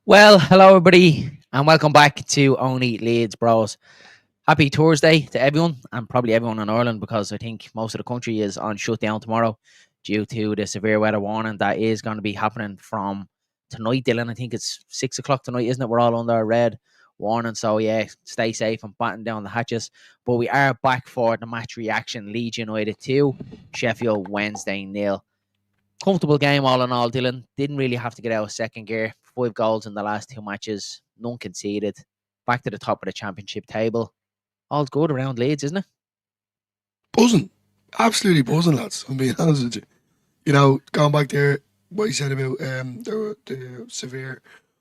Well, hello everybody, and welcome back to OnlyLeedsBros. Happy Thursday to everyone, and probably everyone in Ireland, because I think most of the country is on shutdown tomorrow due to the severe weather warning that is going to be happening from tonight, Dylan. I think it's 6 o'clock tonight, isn't it? We're all under a red warning, so yeah, stay safe and batten down the hatches. But we are back for the match reaction. Leeds United 2, Sheffield Wednesday 0. Comfortable game all in all, Dylan. Didn't really have to get out of second gear. 5 goals in the last 2 matches, none conceded. Back to the top of the championship table. All's good around Leeds, isn't it? Buzzing. Absolutely buzzing, lads. I'm being honest with you. You know, going back there, what you said about the severe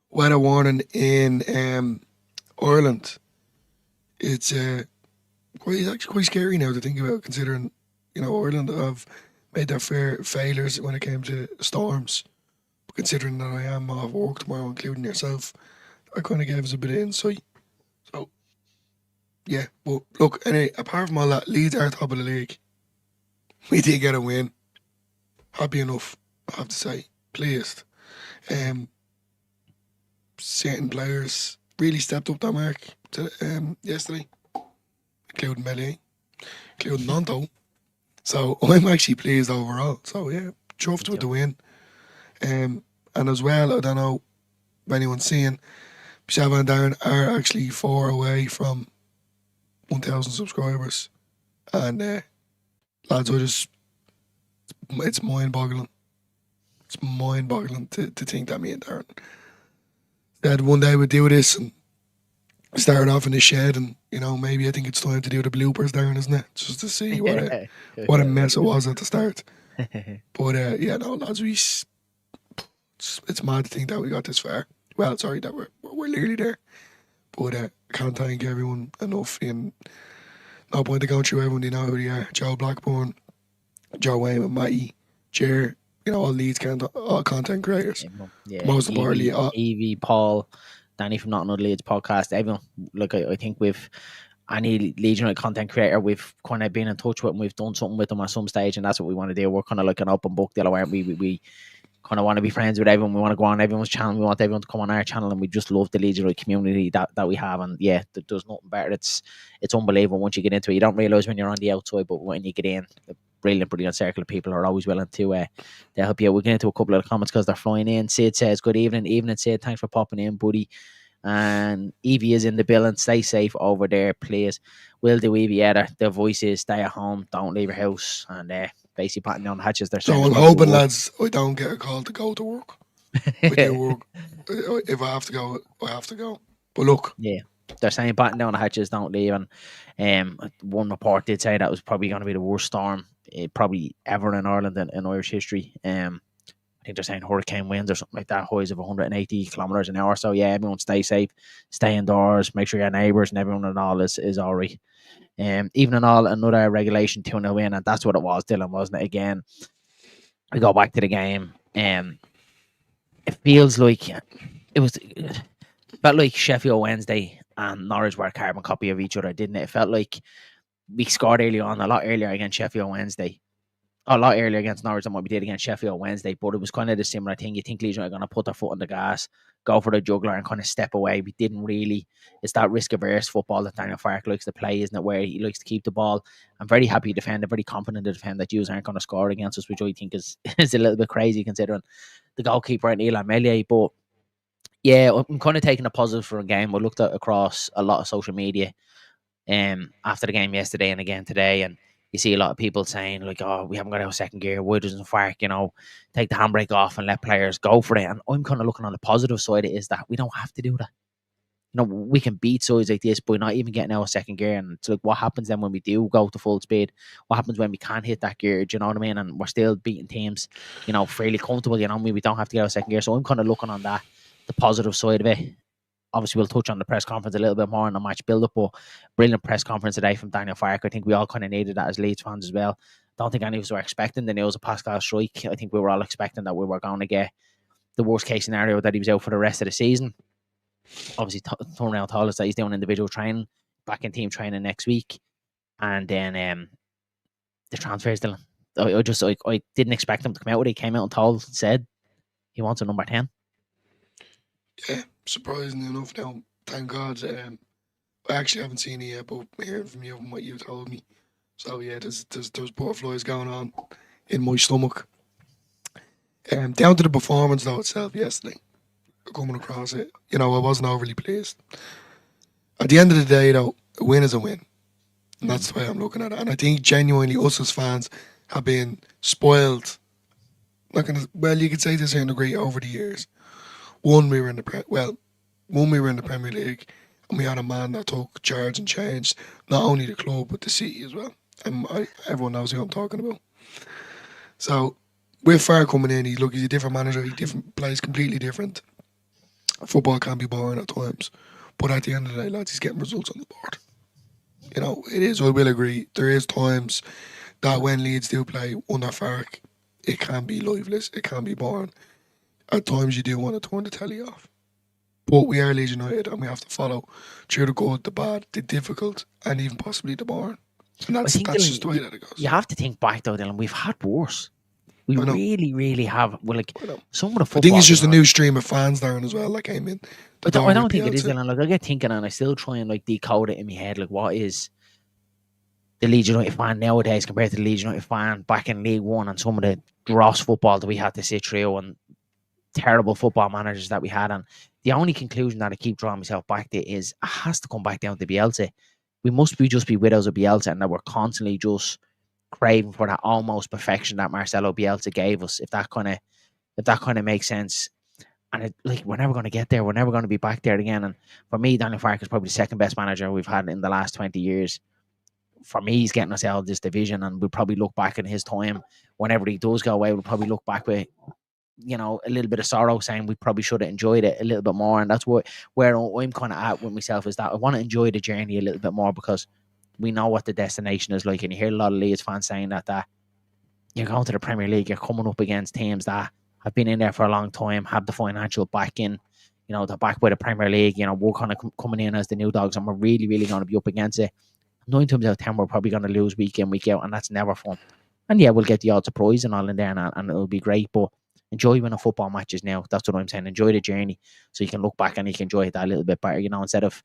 weather warning in Ireland, it's actually quite scary now to think about, considering, you know, Ireland have made their fair failures when it came to storms. But considering that I am off work tomorrow, including yourself, that kind of gave us a bit of insight. So, yeah. But look, anyway, apart from all that, Leeds are top of the league. We did get a win. Happy enough, I have to say. Pleased. Certain players really stepped up that mark yesterday, including Melier, including Nanto. So I'm actually pleased overall. So yeah, chuffed with the win. And as well, I don't know if anyone's seeing, Shava and Darren are actually 4 away from 1,000 subscribers. And lads, it's mind-boggling. It's mind-boggling to think that me and Darren said one day we'd do this and started off in the shed, and, you know, maybe I think it's time to do the bloopers, Darren, isn't it? Just to see what a mess it was at the start. But yeah, no, lads, it's mad to think that we got this far. Well, sorry that we're nearly there. But I can't thank everyone enough. And no point to going through everyone, you know who they are. Joe Blackburn, Joe Wayman, Matty, Jer, you know, all content creators. Yeah, Most importantly, Evie, Paul, Danny from Not Another Leeds podcast. Everyone, look, I think we've any Leeds United content creator we've kind of been in touch with, and we've done something with them at some stage, and that's what we want to do. We're kind of like an open book deal, aren't we? We kind of want to be friends with everyone. We want to go on everyone's channel. We want everyone to come on our channel, and we just love the Leeds United community that we have. And yeah, there's nothing better. It's unbelievable once you get into it. You don't realise when you're on the outside, but when you get in, a brilliant circle of people are always willing to help you out. We'll get into a couple of the comments because they're flying in. Sid says, good evening, Sid. Thanks for popping in, buddy. And Evie is in the building. Stay safe over there, please. Will do, Evie. Yeah, their voice is stay at home, don't leave your house, and basically patting down the hatches. So I'm hoping, lads, I don't get a call to go to work. I do work. If I have to go, I have to go. But look, yeah, they're saying batting down the hatches, don't leave. And one report did say that was probably going to be the worst storm probably ever in Ireland in Irish history. I think they're saying hurricane winds or something like that, highs of 180 kilometers an hour. So yeah, everyone stay safe, stay indoors, make sure your neighbours and everyone and all is all right. Even in all, another regulation 2-0 win, and that's what it was, Dylan, wasn't it? Again, we go back to the game. It feels like it was felt like Sheffield Wednesday and Norwich were a carbon copy of each other, didn't it? It felt like we scored early on, a lot earlier against Sheffield Wednesday. A lot earlier against Norwich than what we did against Sheffield Wednesday, but it was kind of the similar thing. You think Leeds are going to put their foot on the gas, go for the juggler, and kind of step away. We didn't really. It's that risk-averse football that Daniel Farke likes to play, isn't it? Where he likes to keep the ball. I'm very happy to defend, very confident to defend that Jews aren't going to score against us, which I think is a little bit crazy considering the goalkeeper and Eli Melier. But yeah, I'm kind of taking a positive for a game. I looked at across a lot of social media after the game yesterday and again today, and you see a lot of people saying like, oh, we haven't got out of second gear, why doesn't Farke, take the handbrake off and let players go for it? And I'm kind of looking on the positive side of it is that we don't have to do that. We can beat sides like this by not even getting out of second gear. And it's like, what happens then when we do go to full speed? What happens when we can't hit that gear? Do you know what I mean? And we're still beating teams, fairly comfortable. We don't have to get out of second gear. So I'm kind of looking on that, the positive side of it. Obviously, we'll touch on the press conference a little bit more in the match build-up, but brilliant press conference today from Daniel Farke. I think we all kind of needed that as Leeds fans as well. don't think any of us were expecting the news of Pascal Strike. I think we were all expecting that we were going to get the worst case scenario, that he was out for the rest of the season. Obviously, turnaround told us that he's doing individual training, back in team training next week, and then the transfers, Dylan. I didn't expect him to come out with it. He came out and said he wants a number 10. Yeah, surprisingly enough now, thank God. I actually haven't seen it yet, but hearing from you and what you told me. So yeah, there's butterflies going on in my stomach. Down to the performance though itself yesterday, coming across it, I wasn't overly pleased. At the end of the day though, a win is a win. And that's the way I'm looking at it. And I think genuinely us as fans have been spoiled. You could say this in a degree over the years. One, we were in the Premier League, and we had a man that took charge and changed not only the club but the city as well. And everyone knows who I'm talking about. So with Farr coming in, he's a different manager. He plays completely different. Football can be boring at times, but at the end of the day, lads, he's getting results on the board. It is. I will agree. There is times that when Leeds do play under Farr, it can be lifeless. It can be boring. At times, you do want to turn the telly off. But we are Leeds United, and we have to follow through the good, the bad, the difficult, and even possibly the boring. And that's Dylan, just the way that it goes. You have to think back though, Dylan. We've had worse. We really, really have. Well, some of the football. I think it's just a new stream of fans down as well that came in. I don't think it is, Dylan. I get thinking, and I still try and decode it in my head. What is the Leeds United fan nowadays compared to the Leeds United fan back in League One, and some of the dross football that we had to sit through, and terrible football managers that we had. And the only conclusion that I keep drawing myself back to is it has to come back down to Bielsa. We must just be widows of Bielsa, and that we're constantly just craving for that almost perfection that Marcelo Bielsa gave us. If that kind of makes sense. And we're never going to get there. We're never going to be back there again. And for me, Daniel Farke is probably the second best manager we've had in the last 20 years. For me, he's getting us out of this division, and we'll probably look back in his time. Whenever he does go away, we'll probably look back with, a little bit of sorrow, saying we probably should have enjoyed it a little bit more. And that's where I'm kind of at with myself, is that I want to enjoy the journey a little bit more, because we know what the destination is like. And you hear a lot of Leeds fans saying that you're going to the Premier League, you're coming up against teams that have been in there for a long time, have the financial backing, the back by the Premier League. We're kind of coming in as the new dogs, and we're really, really going to be up against it. 9 times out of 10, we're probably going to lose week in, week out, and that's never fun. And yeah, we'll get the odd surprise and all in there, and it'll be great. But enjoy winning football matches now. That's what I'm saying. Enjoy the journey, so you can look back and you can enjoy that a little bit better. Instead of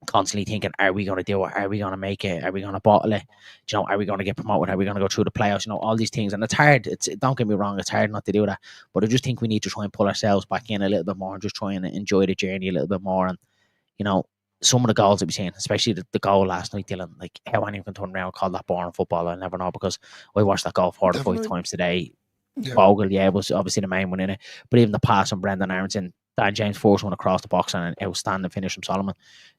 constantly thinking, are we going to do it? Are we going to make it? Are we going to bottle it? Are we going to get promoted? Are we going to go through the playoffs? All these things. And it's hard. Don't get me wrong, it's hard not to do that. But I just think we need to try and pull ourselves back in a little bit more, and just try and enjoy the journey a little bit more. And, some of the goals that we've seen, especially the goal last night, Dylan, how anyone can turn around and call that boring football, I'll never know, because I watched that goal 4 to 5 times today. Yeah. Bogle, was obviously the main one in it. But even the pass from Brendan Aronson, Dan James' first one across the box, and an outstanding finish from Solomon.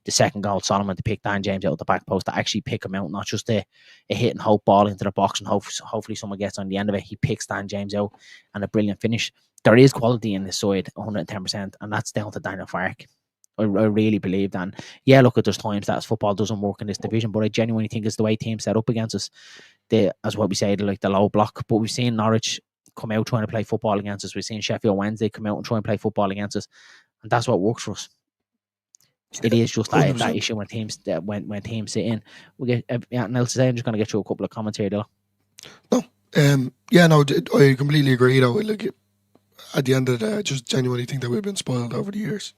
The second goal, Solomon to pick Dan James out of the back post, to actually pick him out, not just a hit and hope ball into the box and hopefully someone gets on the end of it. He picks Dan James out, and a brilliant finish. There is quality in this side, 110%, and that's down to Daniel Farke. I really believe that. And yeah, look, there's times that football doesn't work in this division, but I genuinely think it's the way teams set up against us. As what we say, the low block. But we've seen Norwich come out trying to play football against us. We've seen Sheffield Wednesday come out and try and play football against us, and that's what works for us. It is just that issue when teams when teams sit in. We get anything else to say? I'm just going to get you a couple of comments here, Dylan. No, I completely agree. Though, at the end of the day, I just genuinely think that we've been spoiled over the years.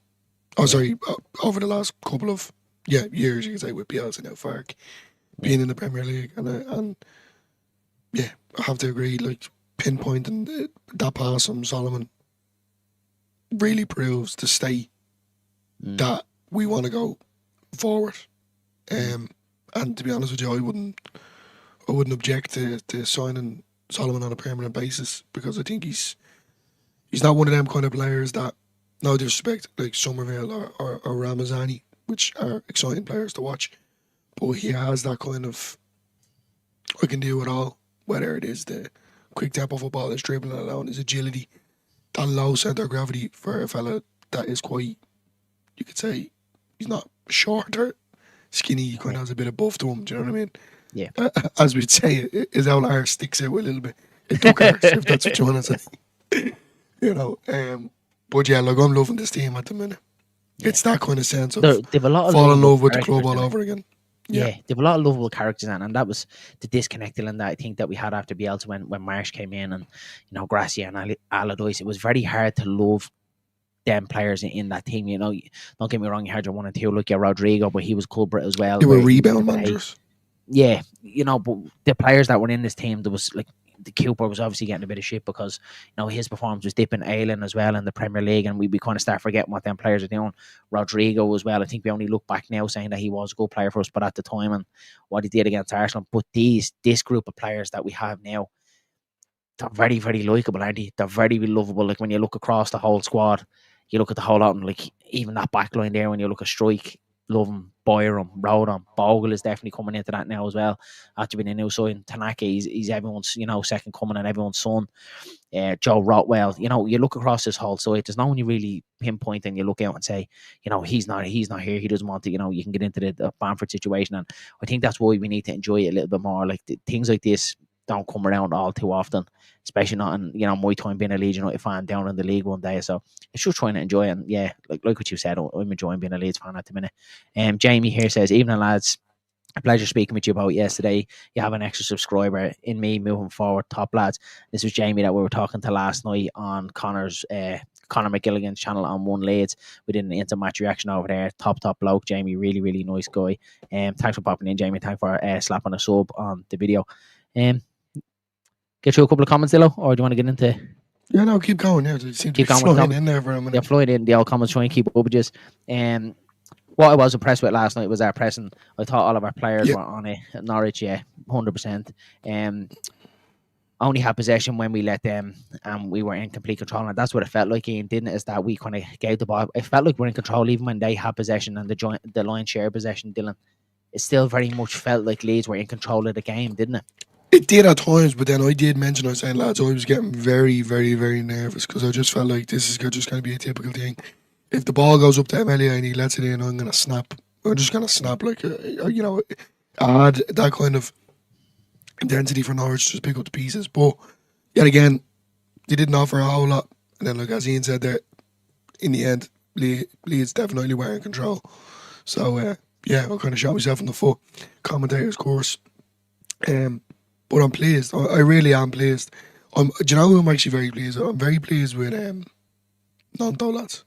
Over the last couple of years, you can say, with Bielsa now, Farke being in the Premier League, and I have to agree. Pinpointing that pass from Solomon really proves the state that we want to go forward. And to be honest with you, I wouldn't object to signing Solomon on a permanent basis, because I think he's not one of them kind of players that, no disrespect, like Somerville or Ramazani, which are exciting players to watch, but he has that kind of, I can do it all, whether it is the quick tempo football, his dribbling alone, his agility, that low centre of gravity for a fella that is quite, you could say, he's not short or skinny, he kind of has a bit of buff to him, do you know what I mean? Yeah. As we'd say, his old arse sticks out a little bit. It took arse, if that's what you want to say. You know, but yeah, like I'm loving this team at the minute. Yeah. It's that kind of sense of They've a lot of fall in lovable love with the club characters all in it. over again. Yeah, they've a lot of lovable characters in, and that was the disconnect in that I think that we had after Bielsa when Marsh came in, and Gracia and Allardyce. It was very hard to love them players in that team. Don't get me wrong, you had your 1 and 2, look at Rodrigo, but he was culprit as well. They were Where he rebound didn't play. managers. Yeah, but the players that were in this team, there was like the Cooper was obviously getting a bit of shit because his performance was dipping ailing as well in the Premier League, and we kind of start forgetting what them players are doing. Rodrigo as well. I think we only look back now saying that he was a good player for us, but at the time and what he did against Arsenal. But this group of players that we have now, they're very, very likeable, aren't they? They're very lovable. Like when you look across the whole squad, you look at the whole lot, and like even that back line there, when you look at Strike, love him, Byram, Rodon, Bogle is definitely coming into that now as well. After being a new sign, Tanaka, he's everyone's second coming and everyone's son. Joe Rotwell, you look across this whole side. There's no one you really pinpoint and you look out and say, he's not here. He doesn't want to. You can get into the Bamford situation, and I think that's why we need to enjoy it a little bit more. Like things like this don't come around all too often, especially not in my time being a Leeds United fan down in the league one day. So it's just trying to enjoy it. And yeah, like what you said, I'm enjoying being a Leeds fan at the minute. Jamie here says, evening lads, a pleasure speaking with you about yesterday. You have an extra subscriber in me moving forward, top lads. This was Jamie that we were talking to last night on Conor McGilligan's channel on One Leeds. We did an inter-match reaction over there. Top bloke, Jamie. Really, really nice guy. Thanks for popping in, Jamie. Thanks for slapping a sub on the video. Get you a couple of comments, Dillo, or do you want to get into? Yeah, no, keep going. Yeah, they seem to be flying in there for a minute. They're flying in the old comments, trying to keep up with us. What I was impressed with last night was our pressing. I thought all of our players were on it. At Norwich, 100%. Only had possession when we let them, and we were in complete control. And that's what it felt like, Ian, didn't it? Is that we kind of gave the ball. It felt like we're in control even when they had possession and the line share possession, Dylan. It still very much felt like Leeds were in control of the game, didn't it? It did at times, but then I did mention, I was saying, lads, I was getting very, very, very nervous because I just felt like this is just going to be a typical thing. If the ball goes up to MLA and he lets it in, I'm going to snap. I'm just going to snap. Like, I had that kind of intensity for Norwich to just pick up the pieces. But yet again, they didn't offer a whole lot. And then, like as Ian said there, in the end, Leeds definitely were in control. So, yeah, I kind of shot myself in the foot. Commentator's course. But I'm pleased. I really am pleased. Do you know who I'm actually very pleased with? I'm very pleased with Nanto, lads.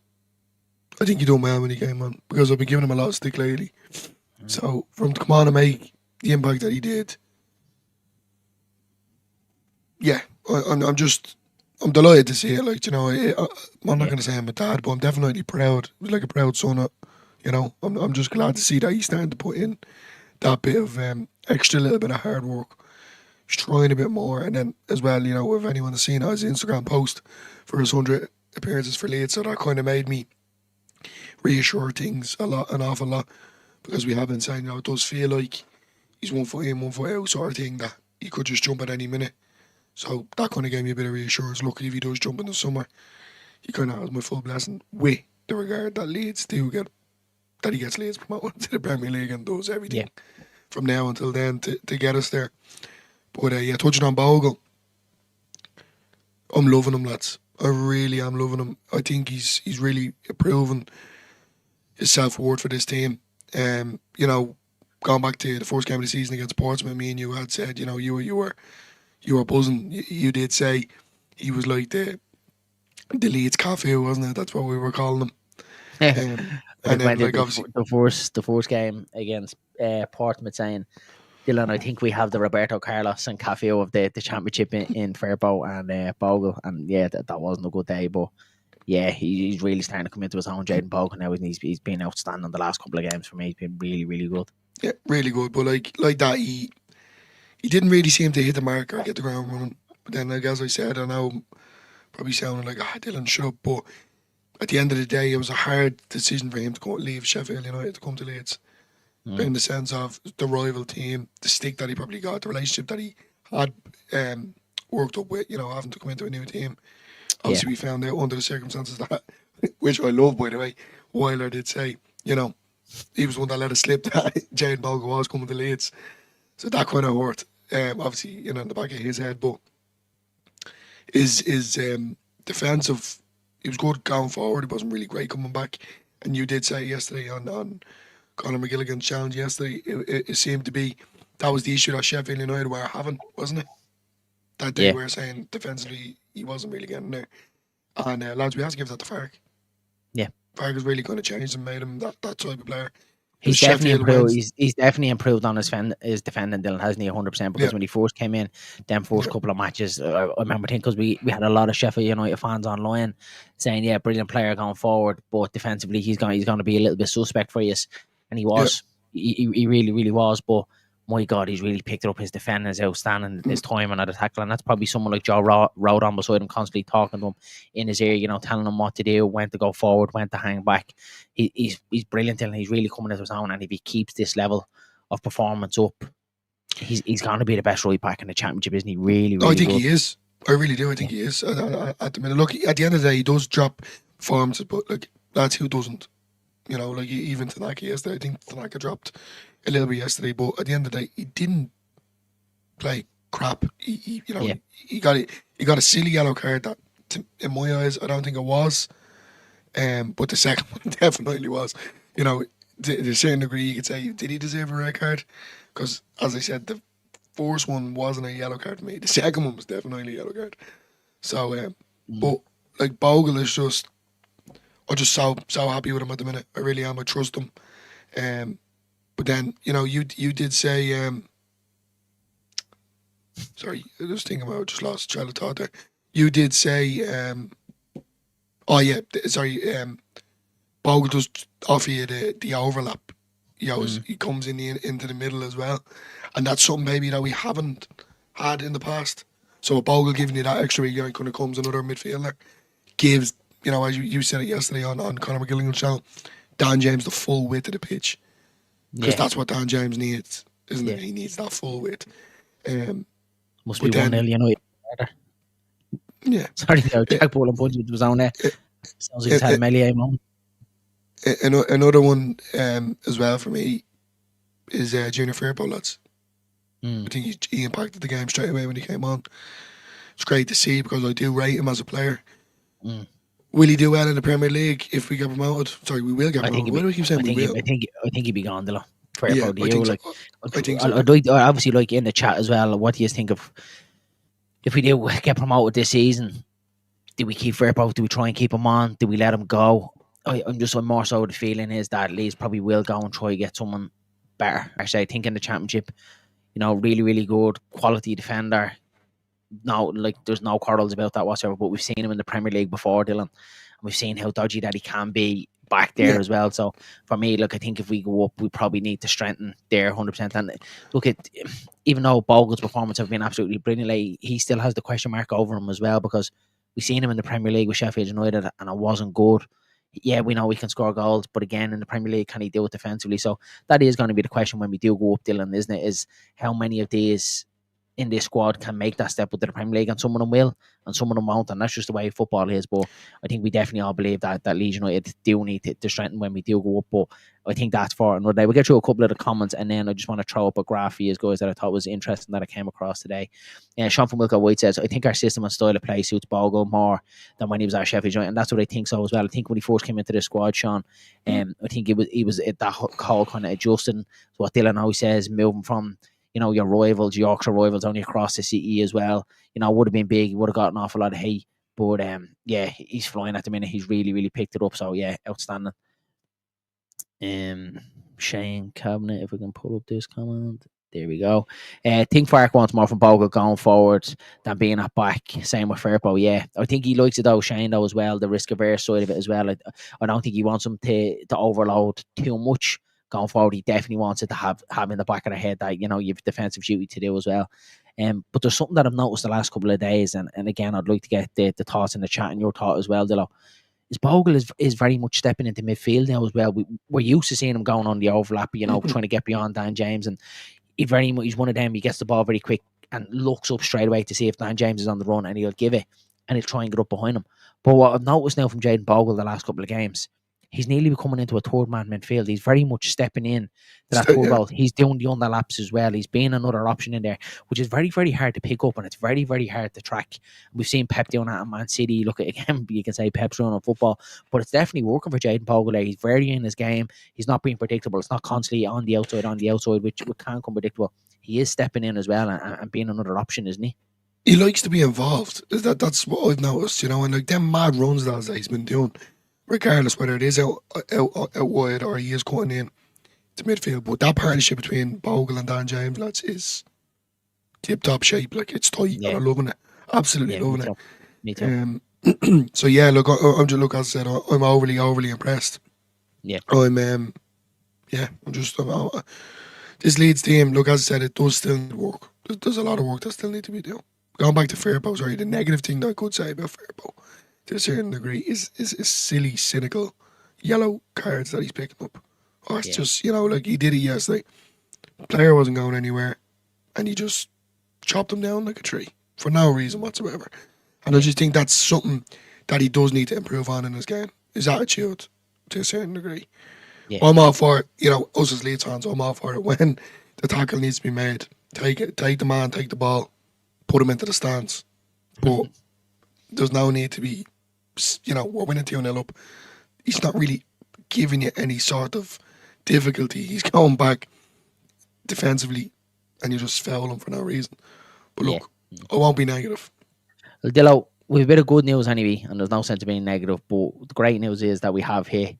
I think he done well when he came on because I've been giving him a lot of stick lately. So for him to come on and make the impact that he did, yeah, I'm delighted to see it. Like, I'm not going to say I'm a dad, but I'm definitely proud. Like a proud son. I'm just glad to see that he's starting to put in that bit of extra little bit of hard work. He's trying a bit more, and then as well, if anyone has seen his Instagram post for his 100 appearances for Leeds, so that kind of made me reassure things an awful lot, because we have been saying, it does feel like he's 1 foot in, 1 foot out sort of thing, that he could just jump at any minute. So that kind of gave me a bit of reassurance. Luckily, if he does jump in the summer, he kind of has my full blessing with the regard that Leeds do get, that he gets Leeds promoted to the Premier League and does everything from now until then to get us there. But touching on Bogle, I'm loving him, lads. I really am loving him. I think he's really proven his self-worth for this team. Going back to the first game of the season against Portsmouth, me and you had said, you were buzzing. You did say he was like the Leeds Cafe, wasn't it? That's what we were calling him. And then, like, obviously the first game against Portsmouth, saying, Dylan, I think we have the Roberto Carlos and Cafe of the championship in Fairbow and Bogle, and that wasn't a good day, but he's really starting to come into his own. Jaden Bogle now, and he's been outstanding the last couple of games for me. He's been really, really good. Yeah, really good. But like that, he didn't really seem to hit the mark or get the ground running. But then, like as I said, I know I'm probably sounding like Dylan, shut up. But at the end of the day, it was a hard decision for him to go and leave Sheffield United to come to Leeds. In the sense of the rival team, the stick that he probably got, the relationship that he had worked up with, having to come into a new team. Obviously, we found out under the circumstances that, which I love, by the way, Weiler did say, he was one that let it slip that Jaden Bogle was coming to Leeds. So that kind of hurt. Obviously, in the back of his head, but his defensive, he was good going forward. He wasn't really great coming back. And you did say yesterday on Conor McGilligan's challenge yesterday, it seemed to be that was the issue that Sheffield United were having, wasn't it? That they Yeah, were saying defensively he wasn't really getting there. And lads, we have to give that to Fark. yeah. Fark has really kind of changed and made him that type of player. It was He's definitely Sheffield improved. Wednesday. He's definitely improved on his defending, Dylan, hasn't he? 100%. Because Yeah, when he first came in, them first yeah, couple of matches, I remember thinking because we had a lot of Sheffield United fans online saying, "Yeah, brilliant player going forward, but defensively he's going to be a little bit suspect for you," and he yeah. was. He really really was. But my God, he's really picked up his defending, is outstanding, his timing at the tackle, and that's probably someone like Joe Rode on beside him, constantly talking to him in his ear, telling him what to do, when to go forward, when to hang back. He's brilliant, and he's really coming into his own. And if he keeps this level of performance up, he's going to be the best right back in the championship, isn't he? Really, I really think good. he is. I really do. I Yeah, think he is. At the minute, look, at the end of the day, he does drop performances, but like that's who doesn't. Like even Tanaka yesterday, I think Tanaka dropped a little bit yesterday, but at the end of the day, he didn't play crap. yeah, He got a silly yellow card that, in my eyes, I don't think it was. But the second one definitely was. To a certain degree, you could say, did he deserve a red card? Because, as I said, the first one wasn't a yellow card for me. The second one was definitely a yellow card. So, mm, but like Bogle is just, I'm just so happy with him at the minute. I really am. I trust him. But then you did say, sorry, I was thinking about, just lost trail of thought there. You did say, oh yeah, sorry, Bogle does offer you the overlap. mm, He comes into the middle as well, and that's something maybe that we haven't had in the past. So a Bogle giving you that extra, kind of comes another midfielder, gives as you said it yesterday on Conor McGilligan's channel, Dan James the full width of the pitch, because yeah, that's what Dan James needs, isn't yeah. it? He needs that full width. Um, Must be but 1-0, then yeah, Sorry, there, uh, Jack Ball and Punch was on there. uh, Sounds like uh, he's had a melee moment. another one as well for me is Junior Firpo, lads. I Mm. think he impacted the game straight away when he came on. It's great to see because I do rate him as a player. Mm. Will he do well in the Premier League if we get promoted? Sorry, we will get I think promoted. he'd Why be. do I keep saying we will? I think he'd be gone. Though. Fair Yeah, play to I you. think so. Like, I think so. I'd obviously like in the chat as well. What do you think of if we do get promoted this season? Do we keep Fairpo? Do we try and keep him on? Do we let him go? I'm more so the feeling is that Leeds probably will go and try to get someone better. Actually, I think in the championship, really, really good quality defender. No, like there's no quarrels about that whatsoever. But we've seen him in the Premier League before, Dylan, and we've seen how dodgy that he can be back there Yeah, as well. So for me, look, I think if we go up, we probably need to strengthen there 100%. And look at even though Bogle's performance have been absolutely brilliant, like, he still has the question mark over him as well because we've seen him in the Premier League with Sheffield United and it wasn't good. Yeah, we know we can score goals, but again, in the Premier League, can he do it defensively? So that is going to be the question when we do go up, Dylan, isn't it? Is how many of these in this squad can make that step up to the Premier League, and some of them will, and some of them won't, and that's just the way football is. But I think we definitely all believe that Leeds United do need to strengthen when we do go up. But I think that's for another day. We'll get through a couple of the comments, and then I just want to throw up a graph for you guys that I thought was interesting that I came across today. Sean from Wilco White says, I think our system and style of play suits Bogle more than when he was at Sheffield United, and that's what I think so as well. I think when he first came into the squad, Sean, I think he was at that whole kind of adjusting. So what Dylan always says, moving from your rivals, Yorkshire rivals, only across the CE as well. Would have been big. He would have got an awful lot of hate. But yeah, he's flying at the minute. He's really, really picked it up. So yeah, outstanding. Shane Cabinet, if we can pull up this comment. There we go. Think Fark wants more from Bogle going forward than being at back. Same with Firpo. Yeah, I think he likes it though, Shane, though, as well. The risk averse side of it as well. I don't think he wants him to overload too much going forward. He definitely wants it to have in the back of the head that you've defensive duty to do as well. But there's something that I've noticed the last couple of days, and again, I'd like to get the thoughts in the chat and your thought as well, Dillo. Is Bogle is very much stepping into midfield now as well. We're used to seeing him going on the overlap, trying to get beyond Dan James, and he's one of them. He gets the ball very quick and looks up straight away to see if Dan James is on the run, and he'll give it, and he'll try and get up behind him. But what I've noticed now from Jaden Bogle the last couple of games, he's nearly becoming into a third man midfield. He's very much stepping in to that Still, third yeah. role. He's doing the underlaps as well. He's being another option in there, which is very, very hard to pick up, and it's very, very hard to track. We've seen Pep doing that at Man City. Look, again, you can say Pep's running football, but it's definitely working for Jayden Bogle. He's varying his game. He's not being predictable. It's not constantly on the outside, which can come predictable. He is stepping in as well and being another option, isn't he? He likes to be involved. That's what I've noticed, and like them mad runs that he's been doing, regardless whether it is out wide or he is cutting in to midfield. But that partnership between Bogle and Dan James, lads, is tip top shape. Like, it's tight, and Yeah, I'm loving it. Absolutely yeah, me loving too. Me too. it. So yeah, look, I'm just, look, as I said, I'm overly impressed. Yeah, I'm yeah, this Leeds team. Look, as I said, it does still need work. There's a lot of work that still need to be done. Going back to Fairpo, sorry, the negative thing that I could say about Fairpo, to a certain degree, is silly, cynical yellow cards that he's picking up. Oh, it's yeah, just, like he did it yesterday. Player wasn't going anywhere, and he just chopped him down like a tree for no reason whatsoever. And I just think that's something that he does need to improve on in his game, his attitude, to a certain degree. yeah, I'm all for it, us as Leeds fans, I'm all for it. When the tackle needs to be made, take the man, take the ball, put him into the stands. But there's no need to be, we're winning 2-0 up. He's not really giving you any sort of difficulty. He's going back defensively and you just foul him for no reason. But yeah. look, I won't be negative. Well, Dillo, we've a bit of good news anyway, and there's no sense of being negative. But the great news is that we have here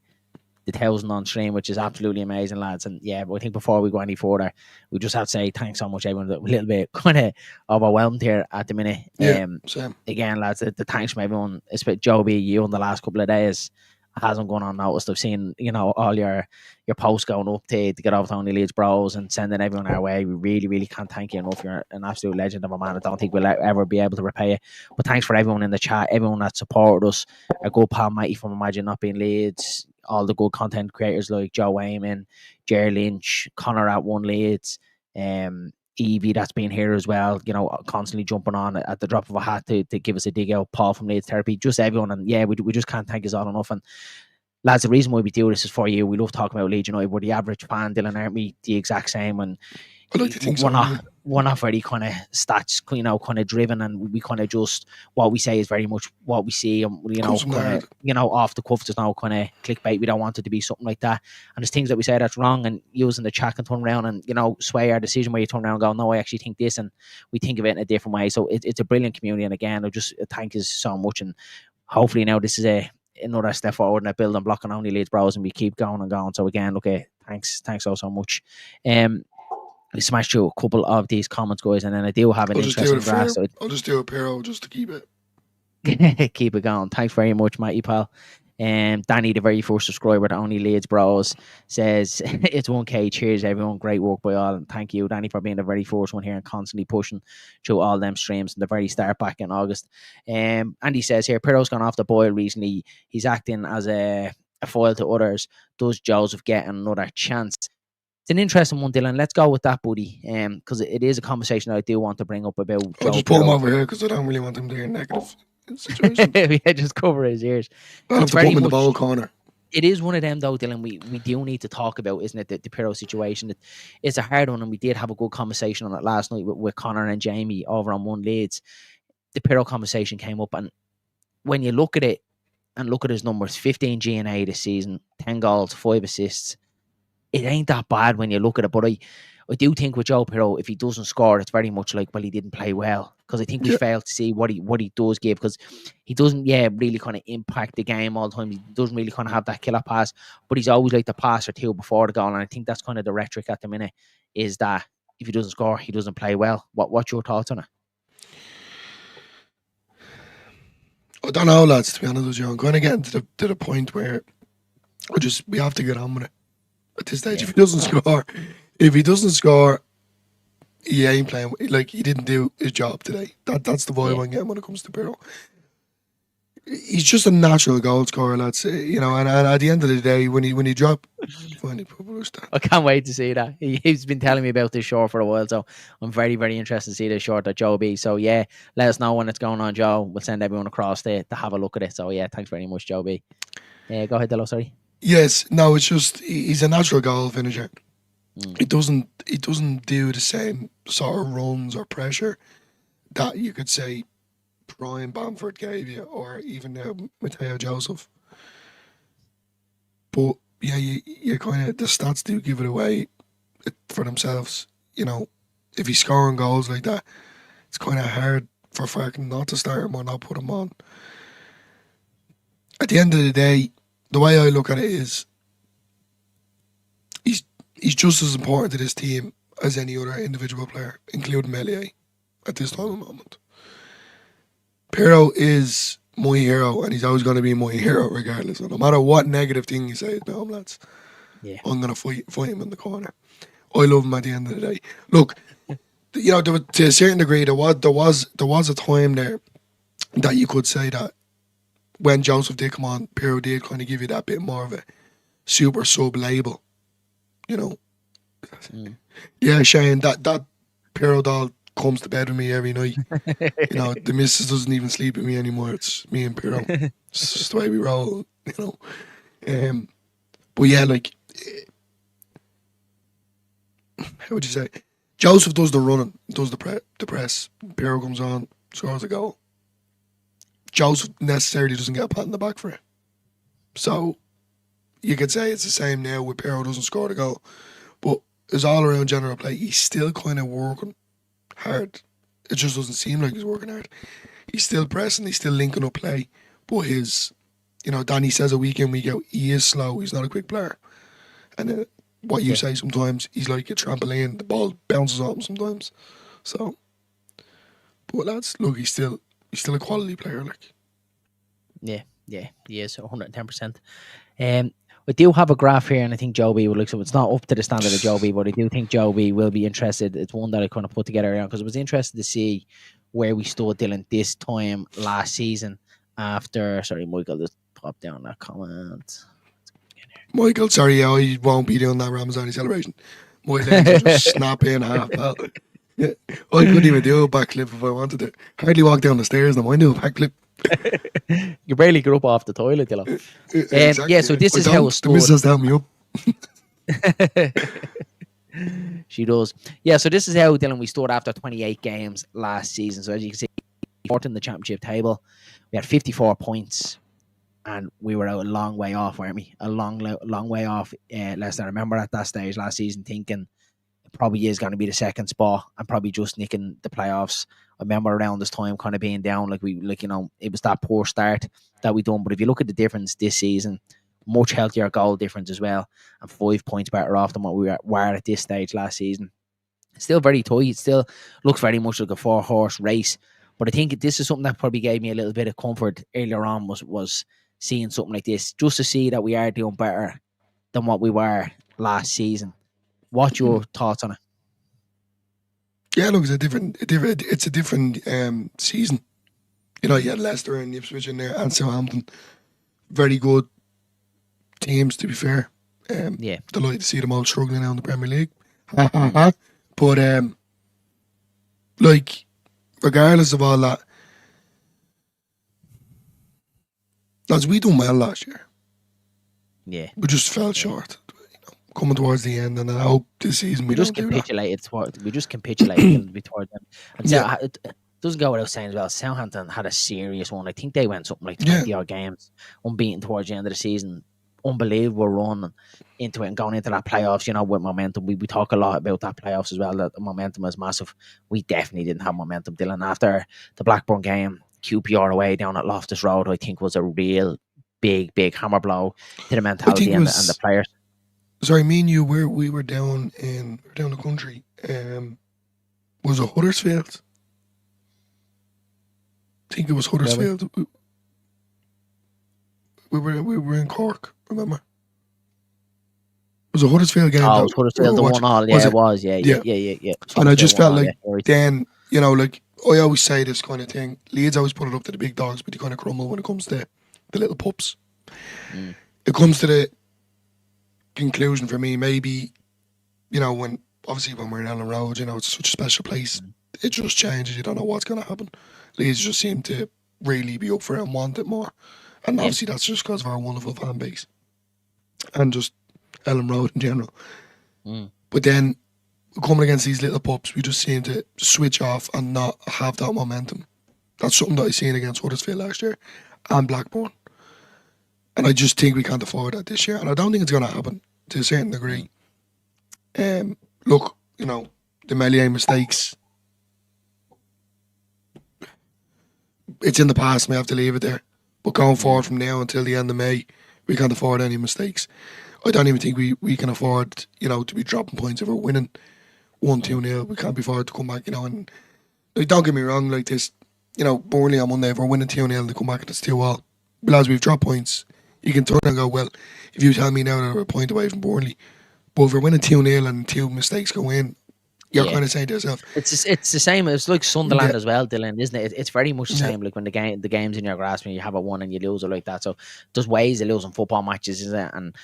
the 1,000 on stream, which is absolutely amazing, lads. And yeah, I think before we go any further, we just have to say thanks so much, everyone. A little bit kind of overwhelmed here at the minute. Yeah, same. Again, lads, the thanks from everyone. Especially Joby, you in the last couple of days hasn't gone unnoticed. I've seen, all your posts going up to get over to OnlyLeedsBros and sending everyone our way. We really, really can't thank you enough. You're an absolute legend of a man. I don't think we'll ever be able to repay you. But thanks for everyone in the chat, everyone that supported us. Our good pal Matty from Imagine Not Being Leeds, all the good content creators like Joe Wayman, Jerry Lynch, Connor at One Leeds, Evie that's been here as well, constantly jumping on at the drop of a hat to give us a dig out, Paul from Leeds Therapy, just everyone. And yeah, we just can't thank you all enough. And lads, the reason why we do this is for you. We love talking about Leeds United. We're the average fan, Dylan, aren't we? The exact same. And I like to think so. we're not very kind of stats, kind of driven, and we kind of just, what we say is very much what we see, and off the cuff. There's no kind of clickbait. We don't want it to be something like that. And there's things that we say that's wrong, and using the chat can turn around and sway our decision, where you turn around and go, no, I actually think this, and we think of it in a different way. So it's a brilliant community, and again, I just thank you so much, and hopefully now this is another step forward in that building block on OnlyLeedsBros, and we keep going and going. So again, okay, thanks so much. We smashed through a couple of these comments, guys, and then I do have an interesting graph. So I'll just do a Piroe just to keep it. Keep it going. Thanks very much, Matty pal. Danny, the very first subscriber to OnlyLeedsBros, says it's 1K. Cheers, everyone. Great work by all, and thank you, Danny, for being the very first one here and constantly pushing through all them streams from the very start back in August. Andy says here, Piroe's gone off the boil recently. He's acting as a foil to others. Does Joseph get another chance? It's an interesting one, Dylan. Let's go with that, buddy. Because it is a conversation that I do want to bring up about. I'll just put him over here because I don't really want him to hear negative situations. Yeah, just cover his ears. I'll have to put him in the bowl corner. It is one of them, though, Dylan. We do need to talk about, isn't it, the Piroe situation? It's a hard one, and we did have a good conversation on it last night with Connor and Jamie over on One Leeds. The Piroe conversation came up, and when you look at it and look at his numbers, 15 G&A this season, 10 goals, 5 assists. It ain't that bad when you look at it, but I do think with Joe Piroe, if he doesn't score, it's very much like, well, he didn't play well, because I think we failed to see what he does give, because he doesn't really kind of impact the game all the time. He doesn't really kind of have that killer pass, but he's always like the pass or two before the goal, and I think that's kind of the rhetoric at the minute, is that if he doesn't score, he doesn't play well. What's your thoughts on it? I don't know, lads, to be honest with you. I'm going to get to the point where we have to get on with it. At this stage, if he doesn't score, he ain't playing. Like, he didn't do his job today. That's the vibe I'm getting when it comes to Piroe. He's just a natural goal scorer, lads. And at the end of the day, when he drop, I can't wait to see that. He's been telling me about this short for a while, so I'm very, very interested to see this short that Joe B. So yeah, let us know when it's going on, Joe. We'll send everyone across to have a look at it. So yeah, thanks very much, Joe B. Go ahead, Dello. Sorry. Yes, no, it's just he's a natural goal finisher. Mm. He doesn't do the same sort of runs or pressure that you could say Brian Bamford gave you, or even Mateo Joseph. But yeah, you kind of the stats do give it away for themselves. You know, if he's scoring goals like that, it's kind of hard for fucking not to start him or not put him on. At the end of the day, the way I look at it is he's he's just as important to this team as any other individual player, including Melier, at this time of moment. Piroe is my hero, and he's always going to be my hero regardless. And no matter what negative thing you say about him, lads, Yeah. I'm going to fight him in the corner. I love him at the end of the day. Look, you know, to a certain degree, there was a time there that you could say that when Joseph did come on, Piroe did kind of give you that bit more of a super sub label. You know, Mm. yeah, Shane, that Piroe doll comes to bed with me every night. You know, the missus doesn't even sleep with me anymore. It's me and Piroe. It's just the way we roll. You know, but yeah, like, how would you say? Joseph does the running, does the press. Piroe comes on, scores a goal. Joseph necessarily doesn't get a pat in the back for it. So you could say it's the same now with Piroe doesn't score the goal, but his all around general play, he's still kind of working hard. It just doesn't seem like he's working hard. He's still pressing, he's still linking up play, but Danny says a week in, week out, he is slow. He's not a quick player, and what you Yeah. say sometimes, he's like a trampoline. The ball bounces off him sometimes. So, but lads, look, he's still a quality player. Like, Yeah. He is 110%. We do have a graph here, and I think Joe B will look. So it's not up to the standard of Joe B, but I do think Joe B will be interested. It's one that I kind of put together around because I was interested to see where we stood, Dylan, this time last season. After, sorry, Michael, just pop down that comment. Michael, sorry, I won't be doing that Ramazani celebration. My legs will just snap in half. Pal. I couldn't even do a backflip if I wanted to. Hardly walk down the stairs, and I do a backflip. You barely get up off the toilet, Dylan. Exactly. Yeah, so this I is how don't. it The stood. missus help me up. She does. Yeah, so this is how, Dylan, we stood after 28 games last season. So as you can see, fourth in the championship table. We had 54 points, and we were out a long way off, weren't we? A long way off. Leicester. I remember at that stage last season thinking it probably is going to be the second spot and probably just nicking the playoffs. I remember around this time kind of being down, it was that poor start that we done. But if you look at the difference this season, much healthier goal difference as well, and 5 points better off than what we were at this stage last season. Still very tight. It still looks very much like a 4-horse race. But I think this is something that probably gave me a little bit of comfort earlier on was seeing something like this, just to see that we are doing better than what we were last season. What's your thoughts on it? Yeah, look, it's a different season. You know, you had Leicester and Ipswich in there and Southampton. Very good teams, to be fair. Yeah. Delighted to see them all struggling now in the Premier League. But like, regardless of all that, lads, we done well last year. Yeah. We just fell short, coming towards the end, and I hope this season we just don't do that. capitulated. We just capitulated toward them. And so Yeah. it doesn't go without saying as well, Southampton had a serious one. I think they went something like 20 odd games unbeaten towards the end of the season. Unbelievable run into it and going into that playoffs, with momentum. We talk a lot about that playoffs as well, that the momentum is massive. We definitely didn't have momentum, Dylan. After the Blackburn game, QPR away down at Loftus Road, I think was a real big hammer blow to the mentality and the players. Sorry, me and you, we were down the country. Was it Huddersfield? I think it was Huddersfield. We were in Cork, remember? It was a Huddersfield game. Oh, it was Huddersfield, the 1-1. Yeah, it was. Yeah. And I just felt like then, like I always say this kind of thing. Leeds always put it up to the big dogs, but they kind of crumble when it comes to the little pups. It comes to the conclusion for me, maybe, when we're in Ellen Road, it's such a special place. It just changes. You don't know what's going to happen. Leeds just seem to really be up for it and want it more. And obviously that's just because of our wonderful fan base. and just Ellen Road in general. Mm. But then coming against these little pups, we just seem to switch off and not have that momentum. That's something that I seen against Huddersfield last year and Blackburn. And I just think we can't afford that this year. And I don't think it's going to happen to a certain degree. Look, you know, the Melier mistakes, it's in the past, we have to leave it there. But going forward from now until the end of May, we can't afford any mistakes. I don't even think we can afford, you know, to be dropping points if we're winning 1-2-0. We can't be afford to come back, you know. And like, don't get me wrong, like this, you know, Burnley on Monday, if we're winning 2-0 and they come back and it's 2-all, but as we've dropped points, you can turn and go, well, if you tell me now that we're a point away from Burnley, but if we're winning 2-0 and 2 mistakes go in, you're kind of saying to yourself, it's the same. It's like Sunderland Yeah. as well, Dylan, isn't it? It's very much the Yeah. same. Like when the game's in your grasp and you have it won and you lose it like that. So there's ways of losing football matches, isn't it? And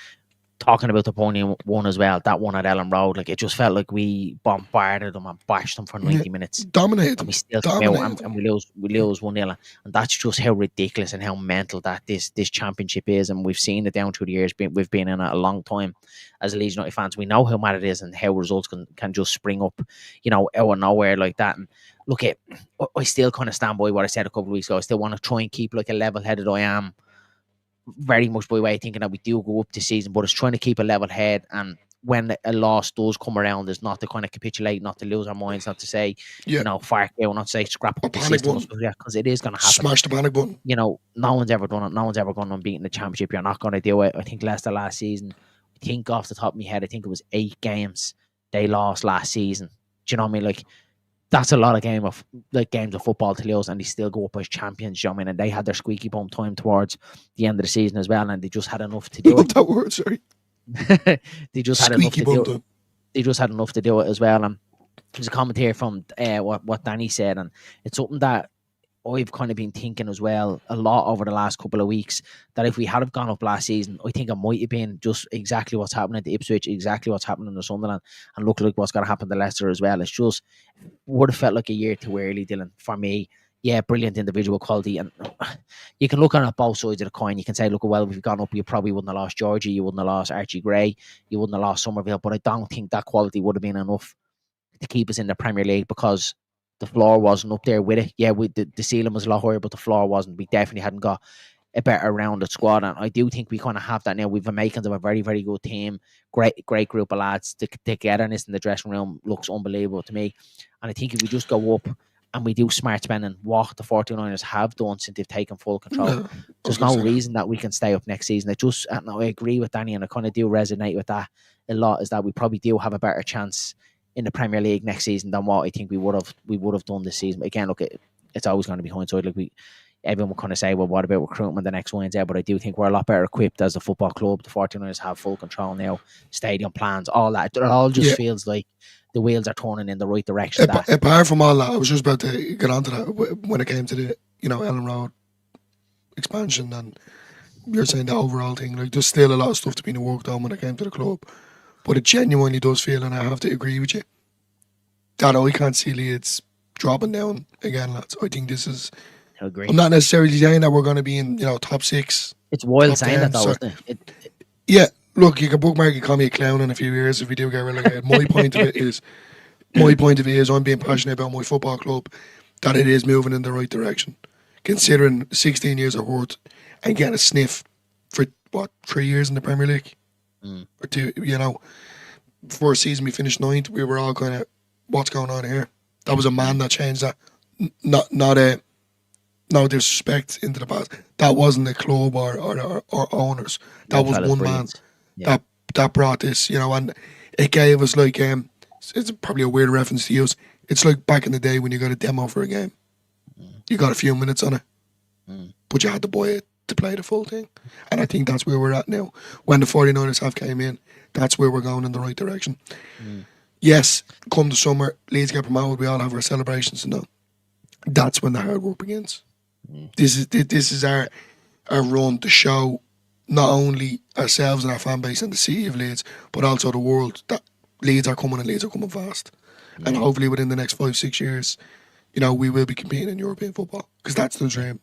talking about the pony one as well, that one at Ellen Road, like it just felt like we bombarded them and bashed them for 90 minutes. dominated And we them. still come out and we lose 1-0. And that's just how ridiculous and how mental that this championship is. And we've seen it down through the years. We've been in it a long time as Leeds United fans. We know how mad it is and how results can just spring up, you know, out of nowhere like that. And look, I still kind of stand by what I said a couple of weeks ago. I still want to try and keep like a level-headed I am, very much by way of thinking that we do go up this season, but it's trying to keep a level head. And when a loss does come around, is not to kind of capitulate, not to lose our minds, not to say, you know, fire out, not to say scrap up the system, because it is going to happen. Smash the panic button. You know, no one's ever done it. No one's ever gone unbeaten the championship. You're not going to do it. I think Leicester last season, I think off the top of my head, I think it was 8 games they lost last season. Do you know what I mean? Like, that's a lot of games of football to lose, and they still go up as champions. You know what I mean? And they had their squeaky bum time towards the end of the season as well, and they just had enough to do it. That word, sorry. They just had enough to do it. They just had enough to do it as well. And there's a comment here from what Danny said, and it's something that I've kind of been thinking as well a lot over the last couple of weeks, that if we had have gone up last season, I think it might have been just exactly what's happening to Ipswich, exactly what's happening to Sunderland, and look like what's going to happen to Leicester as well. It's just would have felt like a year too early, Dylan, for me. Yeah, brilliant individual quality, and you can look on both sides of the coin. You can say, look, well, if you've gone up, you probably wouldn't have lost Georgie, you wouldn't have lost Archie Gray, you wouldn't have lost Somerville, but I don't think that quality would have been enough to keep us in the Premier League, because the floor wasn't up there with it. Yeah, the ceiling was a lot higher, but the floor wasn't. We definitely hadn't got a better rounded squad, and I do think we kind of have that now. We've the makings of a very, very good team, great group of lads. The togetherness in the dressing room looks unbelievable to me, and I think if we just go up and we do smart spending, what the 49ers have done since they've taken full control, there's no reason that we can stay up next season. I agree with Danny, and I kind of do resonate with that a lot, is that we probably do have a better chance in the Premier League next season than what I think we would have done this season. But again, look, it's always going to be hindsight. Like everyone will kind of say, well, what about recruitment, the next Y and Z? But I do think we're a lot better equipped as a football club. The 49ers have full control now, stadium plans, all that. It all just feels like the wheels are turning in the right direction. Apart from all that, I was just about to get onto that when it came to the, you know, Ellen Road expansion, and you're saying the overall thing. Like, there's still a lot of stuff to be worked on when it came to the club. But it genuinely does feel, and I have to agree with you, that I can't see Leeds dropping down again, lads. I think this is... I agree. I'm not necessarily saying that we're going to be in, you know, top 6. It's wild saying that, though, isn't it? Yeah, look, you can bookmark and call me a clown in a few years if we do get relegated. My point of it is, I'm being passionate about my football club, that it is moving in the right direction. Considering 16 years of work and getting a sniff for, 3 years in the Premier League? Or 2, you know. First season we finished 9th, we were all kind of, what's going on here? That was a man that changed that. No disrespect into the past. That wasn't a club or owners. That was one man that brought this, you know, and it gave us like, it's probably a weird reference to use. It's like back in the day when you got a demo for a game. You got a few minutes on it, but you had to buy it to play the full thing. And I think that's where we're at now. When the 49ers have came in, that's where we're going in the right direction. Yes, come the summer, Leeds get promoted, we all have our celebrations and all. That's when the hard work begins. This is our run to show not only ourselves and our fan base and the city of Leeds, but also the world that Leeds are coming, and Leeds are coming fast. And hopefully within the next 5-6 years, you know, we will be competing in European football, because that's the dream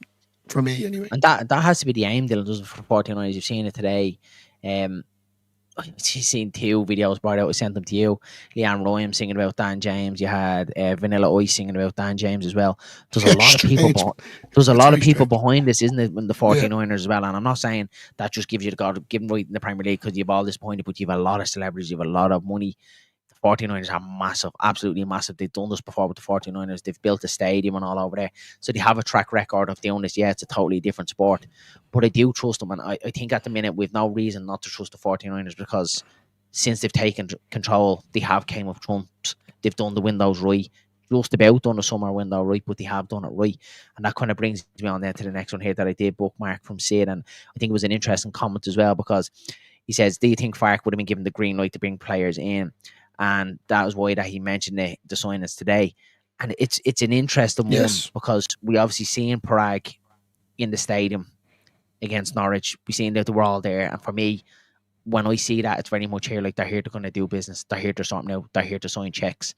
for me anyway. And that has to be the aim, Dylan, doesn't it, for 49ers? You've seen it today. seen 2 videos brought out. I sent them to you. Leanne Ryan singing about Dan James. You had Vanilla Ice singing about Dan James as well. There's a lot of people. Strange. There's a It's lot of very people strange. behind this, isn't it? When the Yeah. 49ers as well. And I'm not saying that just gives you the God given right in the Premier League because you've all disappointed, but you've a lot of celebrities. You've a lot of money. The 49ers are massive, absolutely massive. They've done this before with the 49ers. They've built a stadium and all over there. So they have a track record of doing this. Yeah, it's a totally different sport. But I do trust them. And I think at the minute we've no reason not to trust the 49ers because since they've taken control, they have came up trumps. They've done the windows right. Just about done the summer window right, but they have done it right. And that kind of brings me on then to the next one here that I did bookmark from Sid. And I think it was an interesting comment as well because he says, do you think Fark would have been given the green light to bring players in? And that was why that he mentioned the signings today. And it's an interesting one Yes. because we obviously seen Prague in the stadium against Norwich. We seen that they were all there. And for me, when I see that, it's very much here like they're here to kind of do business. They're here to sort out. They're here to sign checks.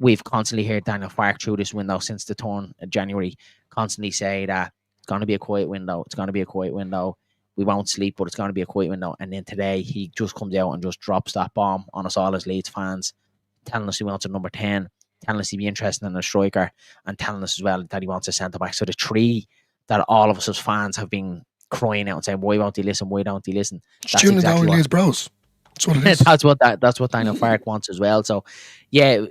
We've constantly heard Daniel Fark through this window since the turn in January, constantly say that it's going to be a quiet window. It's going to be a quiet window. We won't sleep, but it's going to be a quiet window. And then today he just comes out and just drops that bomb on us all as Leeds fans, telling us he wants a number 10, telling us he'd be interested in a striker, and telling us as well that he wants a centre back. So the three that all of us as fans have been crying out and saying, why won't he listen? Why don't he listen? Just That's tuning exactly down what Leeds Bros. That's what it is. that's what Daniel Fark wants as well. So yeah,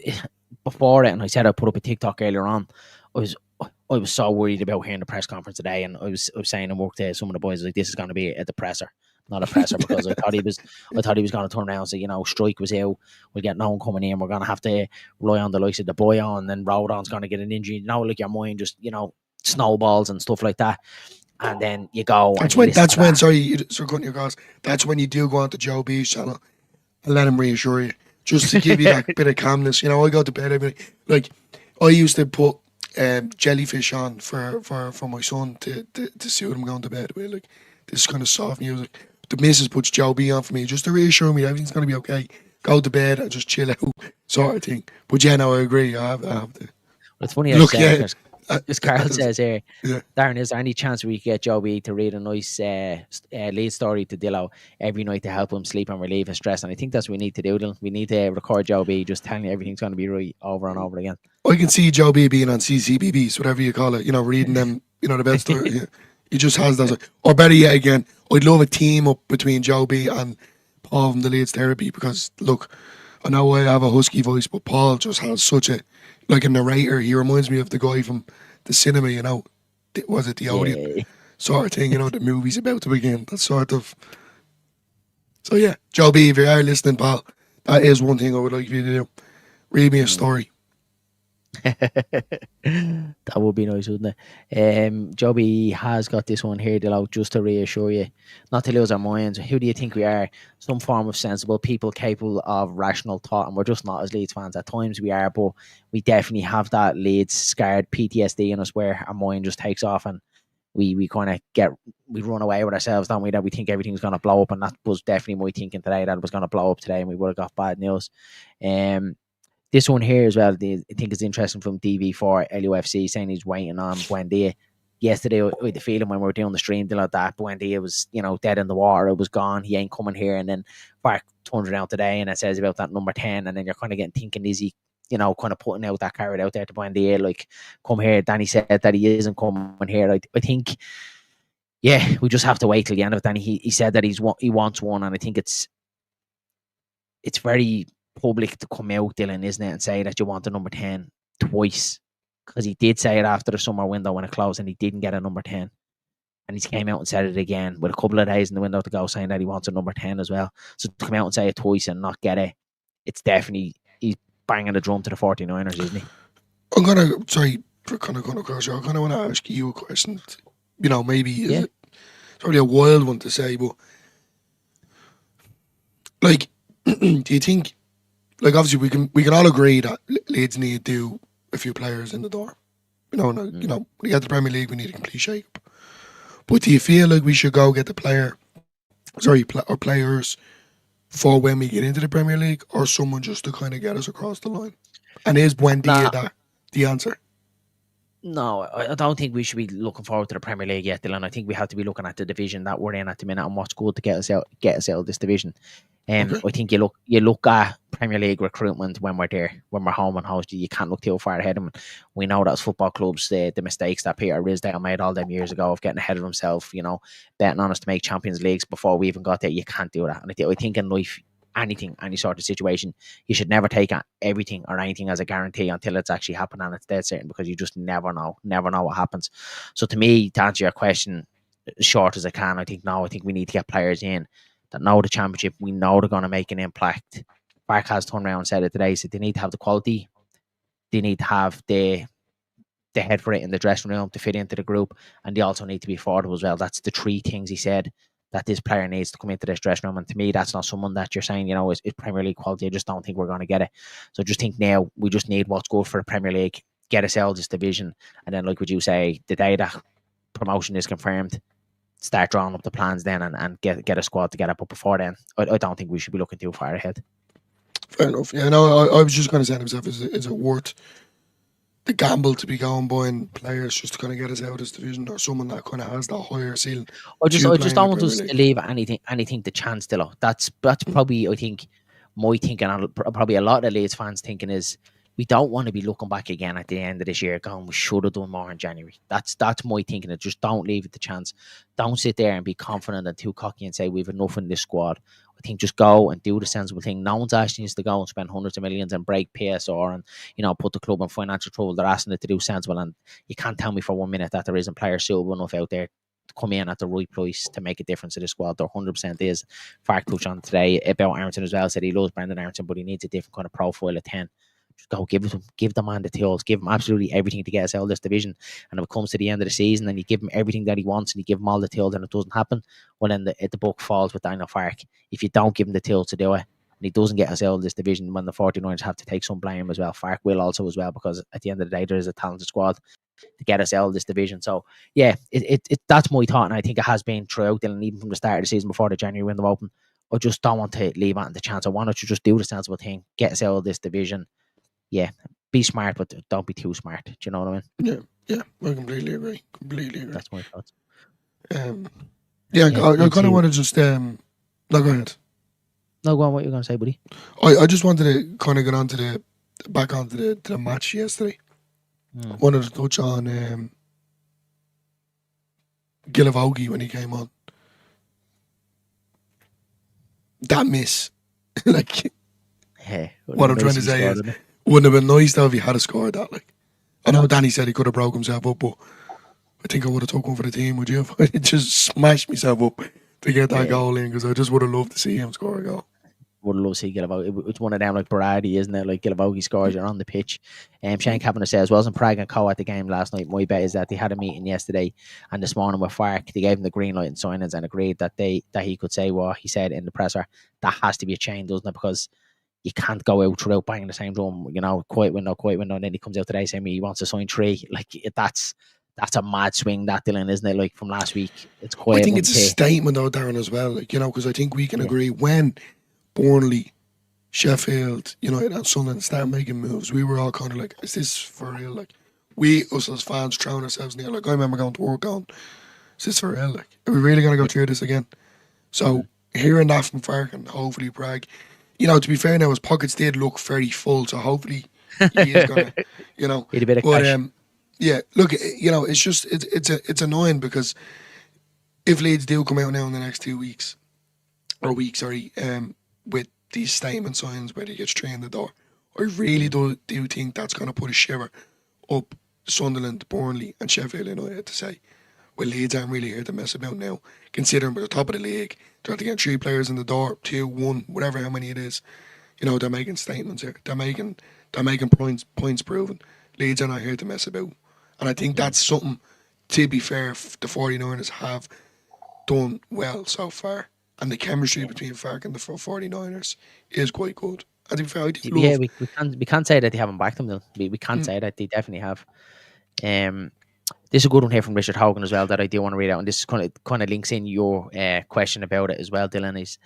before it, and I said I put up a TikTok earlier on, I was so worried about hearing the press conference today, and I was saying in work to some of the boys like this is going to be a depressor, not a presser, because I thought he was going to turn around and say, Strike was out, we'll get no one coming in, we're going to have to rely on the likes of the Boyan, and then Rodon's going to get an injury. Like your mind just snowballs and stuff like that. And then you go. That's and when. Sorry, cutting your guys. That's when you do go on to Joe B's channel and let him reassure you, just to give you that bit of calmness. I go to bed every night. Like I used to put jellyfish on for my son to suit him going to bed with, like this kind of soft music. The missus puts Joe B on for me just to reassure me everything's gonna be okay. Go to bed and just chill out, sort of thing. But yeah, no, I agree. I have to. Well, it's funny. Look, yeah. As Carl says here, Yeah. Darren, is there any chance we get Joby to read a nice lead story to Dillo every night to help him sleep and relieve his stress? And I think that's what we need to do. Dylan. We need to record Joby just telling you everything's going to be right over and over again. I can see Joe B being on CCBBs, whatever you call it, reading them, the best story. Yeah. He just has those. Or better yet, again, I'd love a team up between Joe B and Paul from the Leeds Therapy because, look, I know I have a husky voice, but Paul just has such a narrator. He reminds me of the guy from the cinema, was it the Odeon sort of thing, the movie's about to begin, that sort of. So yeah, Joe B, if you are listening, Paul, that is one thing I would like you to do. Read me a story. That would be nice, wouldn't it? Joby has got this one here, Dillo, just to reassure you, not to lose our minds. Who do you think we are? Some form of sensible people capable of rational thought, and we're just not as Leeds fans. At times we are, but we definitely have that Leeds scarred PTSD in us where our mind just takes off and we kind of we run away with ourselves, don't we? That we think everything's going to blow up, and that was definitely my thinking today, that it was going to blow up today and we would have got bad news. This one here as well, I think is interesting from DV4 LUFC saying he's waiting on Buendia. Yesterday, I had the feeling when we were doing the stream like that, Buendia was, dead in the water. It was gone. He ain't coming here. And then Fark turns around today and it says about that number 10. And then you're kind of getting thinking, is he, kind of putting out that carrot out there to Buendia, like, come here. Danny said that he isn't coming here. I think, yeah, we just have to wait till the end of it. Danny, he said that he wants one. And I think it's very public to come out, Dylan, isn't it, and say that you want a number 10 twice, because he did say it after the summer window when it closed and he didn't get a number 10, and he came out and said it again with a couple of days in the window to go saying that he wants a number 10 as well. So to come out and say it twice and not get it, it's definitely, he's banging the drum to the 49ers, isn't he? I'm gonna across you. I kind of want to ask you a question. Maybe it's probably a wild one to say, but like, do you think? Like, obviously, we can all agree that Leeds need to do a few players in the door. When we get the Premier League, we need a complete shake-up. But do you feel like we should go get the players for when we get into the Premier League, or someone just to kind of get us across the line? And is Buendia the answer? No, I don't think we should be looking forward to the Premier League yet, Dylan. I think we have to be looking at the division that we're in at the minute and what's good to get us out of this division. Okay. I think you look at Premier League recruitment when we're there, when we're home and host. You can't look too far ahead of them. We know that as football clubs, the mistakes that Peter Ridsdale made all them years ago of getting ahead of himself, betting on us to make Champions Leagues before we even got there. You can't do that. And I think in life, any sort of situation, you should never take everything or anything as a guarantee until it's actually happened and it's dead certain, because you just never know what happens. So to me, to answer your question as short as I can, I think we need to get players in that know the championship. We know they're going to make an impact. Bark has turned around and said it today. So they need to have the quality. They need to have the head for it in the dressing room to fit into the group, and they also need to be affordable as well. That's the three things he said that this player needs to come into this dressing room. And to me, that's not someone that you're saying, is Premier League quality. I just don't think we're going to get it. So I just think now we just need what's good for the Premier League, get us out of this division, and then, like would you say, the day that promotion is confirmed, start drawing up the plans then and get a squad together. But before then, I don't think we should be looking too far ahead. Fair enough. Yeah, no, I was just going to say to myself, is it worth the gamble to be going buying players just to kind of get us out of this division, or someone that kind of has that higher ceiling? I just don't want us to leave anything to chance still. That's probably, I think, my thinking, and probably a lot of Leeds fans thinking, is we don't want to be looking back again at the end of this year going, we should have done more in January. That's my thinking. It just don't leave it to chance. Don't sit there and be confident and too cocky and say we've enough in this squad. I think just go and do the sensible thing. No one's asking us to go and spend hundreds of millions and break PSR and put the club in financial trouble. They're asking it to do sensible, and you can't tell me for 1 minute that there isn't players suitable enough out there to come in at the right price to make a difference to the squad. There 100% is. Fark touched on today about Aronson as well. Said he loves Brendan Aronson, but he needs a different kind of profile at 10. Just go give the man the tools, give him absolutely everything to get us out of this division. And if it comes to the end of the season and you give him everything that he wants and you give him all the tools and it doesn't happen, well then the book falls with Daniel Fark. If you don't give him the tools to do it and he doesn't get us out of this division, when the 49ers have to take some blame as well, Fark will also as well, because at the end of the day there is a talented squad to get us out of this division. So yeah, that's my thought, and I think it has been throughout, and even from the start of the season before the January window open. I just don't want to leave out the chance. I want to just do the sensible thing, get us out of this division. Yeah, be smart, but don't be too smart. Do you know what I mean? Yeah, I completely agree. That's my thoughts. I kind of want to just no, go ahead. No, go on. What you going to say, buddy? I just wanted to kind of get onto back onto the match yesterday. I wanted to touch on Gilavogi when he came on. That miss, like, hey, what I'm trying to say is, wouldn't have been nice though if he had scored that. Like, I know Danny said he could have broke himself up, but I think I would have took one for the team. Would you have? I just smashed myself up to get that goal in, because I just would have loved to see him score a goal. Would love to see Gilavogi. It's one of them like Brady, isn't it? Like Gilavogi scores, you're on the pitch. Shane Kavanagh says, wasn't Prague and Co at the game last night? My bet is that they had a meeting yesterday and this morning with Fark. They gave him the green light and signings and agreed that he could say what he said in the presser. That has to be a change, doesn't it? Because you can't go out without banging the same drum. Quiet window, and then he comes out today saying he wants to sign 3. Like that's a mad swing, that, Dylan, isn't it? Like from last week, it's quiet. I think it's a statement though, Darren, as well. Like, because I think we can agree when Burnley, Sheffield, United and Sunderland start making moves, we were all kind of like, is this for real? Like, us as fans throwing ourselves in the air. Like, I remember going to work going, is this for real? Like, are we really going to go through this again? So, hearing that from Fark and hopefully Prague, to be fair now, his pockets did look very full, so hopefully he is going to, Need a bit of cash. Yeah, look, it's just, it's annoying, because if Leeds do come out now in the next 2 weeks, with these statement signs where he gets 3 in the door, I really do think that's going to put a shiver up Sunderland, Burnley and Sheffield United to say, well, Leeds aren't really here to mess about now, considering we're the top of the league. They're to get 3 players in the door, 2, 1, whatever how many it is. They're making statements here. They're making points proven. Leeds are not here to mess about. And I think that's something, to be fair, the 49ers have done well so far. And the chemistry between Fark and the 49ers is quite good. And to be fair, we can't say that they haven't backed them though. We can't say that they definitely have. This is a good one here from Richard Hogan as well that I do want to read out, and this is kind of links in your question about it as well, Dylan. Is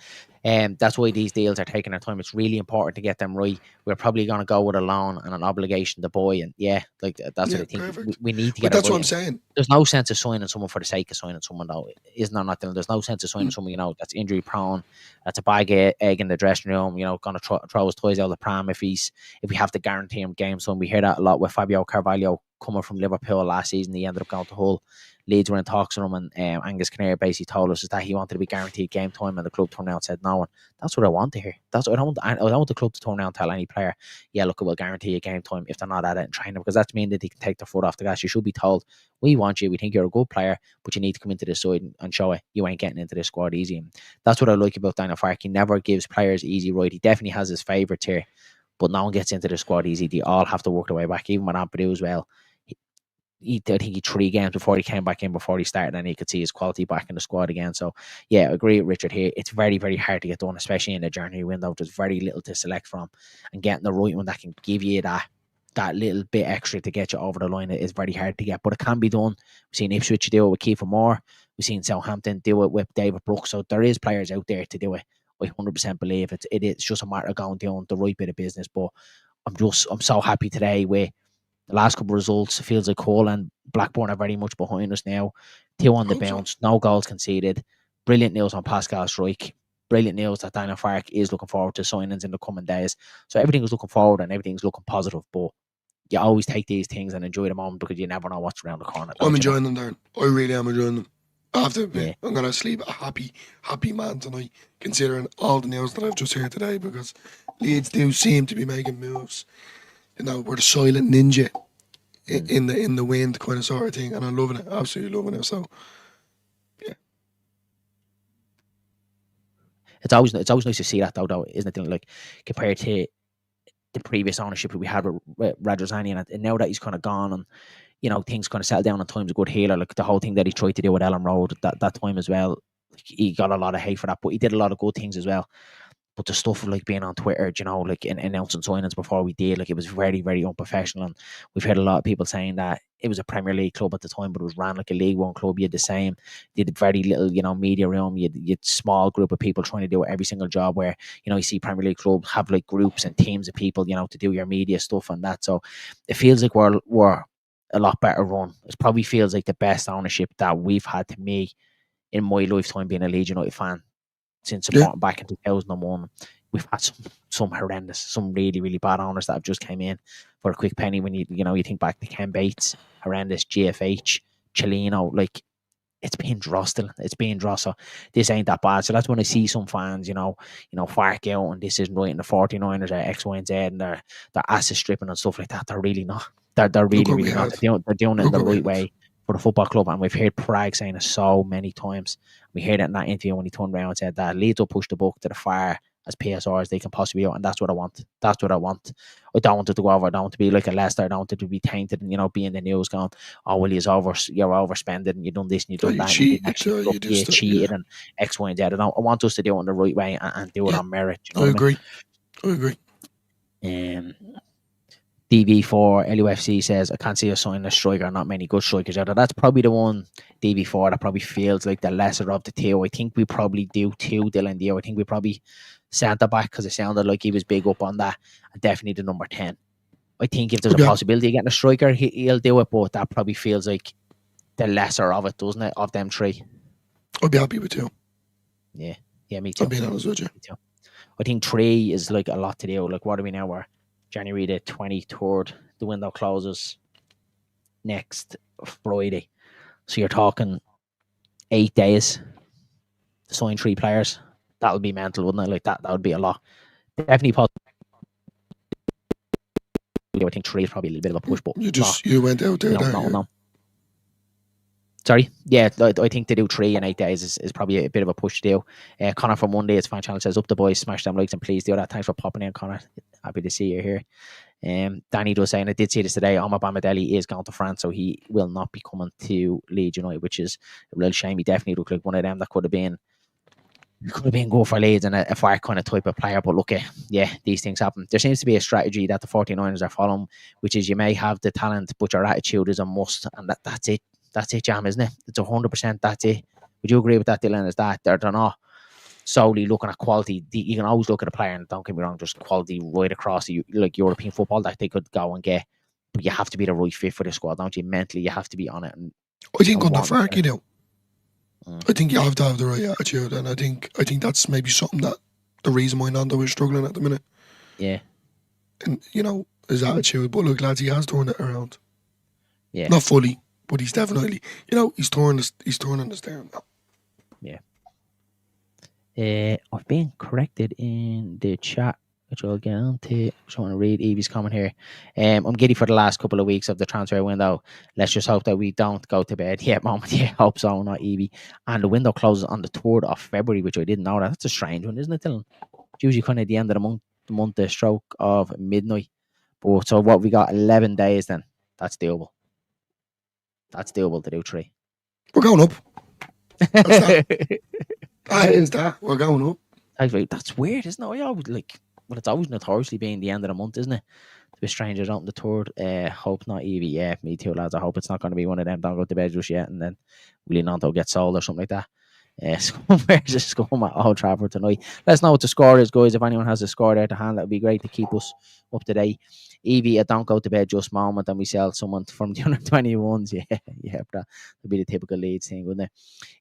that's why these deals are taking their time. It's really important to get them right. We're probably going to go with a loan and an obligation to buy, and like that's what I think. Perfect. We need to But get it that's right. what I'm saying. There's no sense of signing someone for the sake of signing someone, though, isn't there? Not, Dylan? There's no sense of signing someone, that's injury prone, that's a bag of egg in the dressing room, going to throw his toys out of the pram if we have to guarantee him games. So we hear that a lot with Fabio Carvalho coming from Liverpool last season. He ended up going to Hull. Leeds were in talks with him, and Angus Kinnear basically told us is that he wanted to be guaranteed game time, and the club turned around and said no. And that's what I want to hear. That's what I don't want the club to turn around and tell any player, yeah, look, we'll guarantee you game time if they're not at it in training, because that's mean that they can take their foot off the gas. You should be told, we want you, we think you're a good player, but you need to come into this side and show it. You ain't getting into this squad easy. And that's what I like about Daniel Farke. He never gives players easy right. He definitely has his favourites here, but no one gets into the squad easy. They all have to work their way back, even with Ampadu as well. I think he 3 games before he came back in, before he started, and he could see his quality back in the squad again. So, yeah, I agree with Richard here. It's very, very hard to get done, especially in the January window. There's very little to select from, and getting the right one that can give you that little bit extra to get you over the line is very hard to get, but it can be done. We've seen Ipswich do it with Kiefer Moore. We've seen Southampton do it with David Brooks. So there is players out there to do it. I 100% believe it's just a matter of going down the right bit of business. But I'm so happy today with the last couple of results. It feels like Hull and Blackburn are very much behind us now. 2 on the bounce, no goals conceded. Brilliant news on Pascal Strike. Brilliant news that Daniel Farke is looking forward to signings in the coming days. So everything is looking forward and everything's looking positive. But you always take these things and enjoy the moment, because you never know what's around the corner. I'm enjoying them, Darren. I really am enjoying them. I have to admit, I'm going to sleep a happy man tonight, considering all the news that I've just heard today, because Leeds do seem to be making moves. We're the silent ninja in the wind kind of sort of thing, and I'm loving it, absolutely loving it. So, yeah. It's always nice to see that, though, isn't it? Like, compared to the previous ownership that we had with Radrizzani, and now that he's kind of gone, and things kind of settled down, and time's a good healer. Like the whole thing that he tried to do with Ellen Road that time as well, he got a lot of hate for that, but he did a lot of good things as well. But the stuff of like being on Twitter, like announcing signings before we did, like it was very, very unprofessional. And we've heard a lot of people saying that it was a Premier League club at the time, but it was ran like a League One club. You had the same, did very little, media room. You had small group of people trying to do every single job. Where you see Premier League clubs have like groups and teams of people, to do your media stuff and that. So it feels like we're a lot better run. It probably feels like the best ownership that we've had, to me, in my lifetime being a Leeds United fan. Since supporting back in 2001, we've had some horrendous, some really, really bad owners that have just came in for a quick penny. When you think back to Ken Bates, horrendous, GFH, Chelino, like it's been dross. It's been dross. So this ain't that bad. So that's when I see some fans, Farke out and this isn't right, and the 49ers are X, Y, and Z, and they're asset stripping and stuff like that. They're really not. They're really, really not. They're doing it in the right way for the football club, and we've heard Prague saying it so many times. We heard it in that interview when he turned around and said that Leeds will push the book to the far as PSR as they can possibly go, and that's what I want. That's what I want. I don't want it to go over. I don't want to be like a Leicester. I don't want it to be tainted and be in the news going, oh well, you're overspending and you've done this and you've done that. You cheated and X, Y, and Z. I want us to do it in the right way and do it on merit. I agree. DV4 LUFC says, I can't see us signing a striker. Not many good strikers out there. That's probably the one, DV4, that probably feels like the lesser of the two. I think we probably do too, Dylan Dio. I think we probably centre back, because it sounded like he was big up on that. And definitely the number 10. I think if there's a possibility of getting a striker, he'll do it, but that probably feels like the lesser of it, doesn't it, of them 3? I'd be happy with 2. Yeah, me too. I'm being honest with you. Me too. I think 3 is like a lot to do. Like, what are we now? We're January the 23rd. The window closes next Friday. So you're talking 8 days to sign 3 players. That would be mental, wouldn't it? Like that would be a lot. Definitely possible. I think 3 is probably a little bit of a push, but you went out there. No. Sorry. Yeah, I think to do 3 in 8 days is probably a bit of a push to do. Connor from Monday, it's fan channel, says, up the boys, smash them likes and please do that. Thanks for popping in, Connor. Happy to see you here. Danny was saying, I did see this today, Omar Bamadeli is going to France, so he will not be coming to Leeds United, which is a real shame. He definitely looked like one of them that could have been good for Leeds and a far kind of type of player. But look, these things happen. There seems to be a strategy that the 49ers are following, which is you may have the talent, but your attitude is a must, and that's it. That's it, Jam, isn't it? It's 100%. That's it. Would you agree with that, Dylan? Is that they're not solely looking at quality? You can always look at a player, and don't get me wrong, just quality right across the, like European football that they could go and get. But you have to be the right fit for the squad, don't you? Mentally, you have to be on it. And I think on the want Fark, it. you know, I think you have to have the right attitude, and I think that's maybe something that the reason why Nando is struggling at the minute. Yeah, And you know, his attitude. But look, lads, he has turned it around. yeah, Not fully, but he's definitely, you know, he's turning the steering now. yeah. I've been corrected in the chat, which I'll get on to. Just want to read Evie's comment here. I'm giddy for the last couple of weeks of the transfer window. Let's just hope that we don't go to bed yet, moment. Yeah, hope so, not Evie. And the window closes on the 3rd of February, which I didn't know. That's a strange one, isn't it, Dylan? It's usually kind of the end of the stroke of midnight. But so what, we got 11 days then. That's doable. That's doable to do 3. We're going up. That's that. That is that. We're going up. That's weird, isn't it? I always it's always notoriously being the end of the month, isn't it? To be strangers on the 3rd. Hope not, Evie. Yeah, me too, lads. I hope it's not going to be one of them. Don't go to bed just yet, and then Willie Nanto get sold or something like that. Where's the score at Old Trafford tonight? Let us know what the score is, guys. If anyone has a score there to hand, that would be great to keep us up to date. Evie, don't go to bed just moment, and we sell someone from the under 21s. Yeah, that would be the typical Leeds thing, wouldn't it?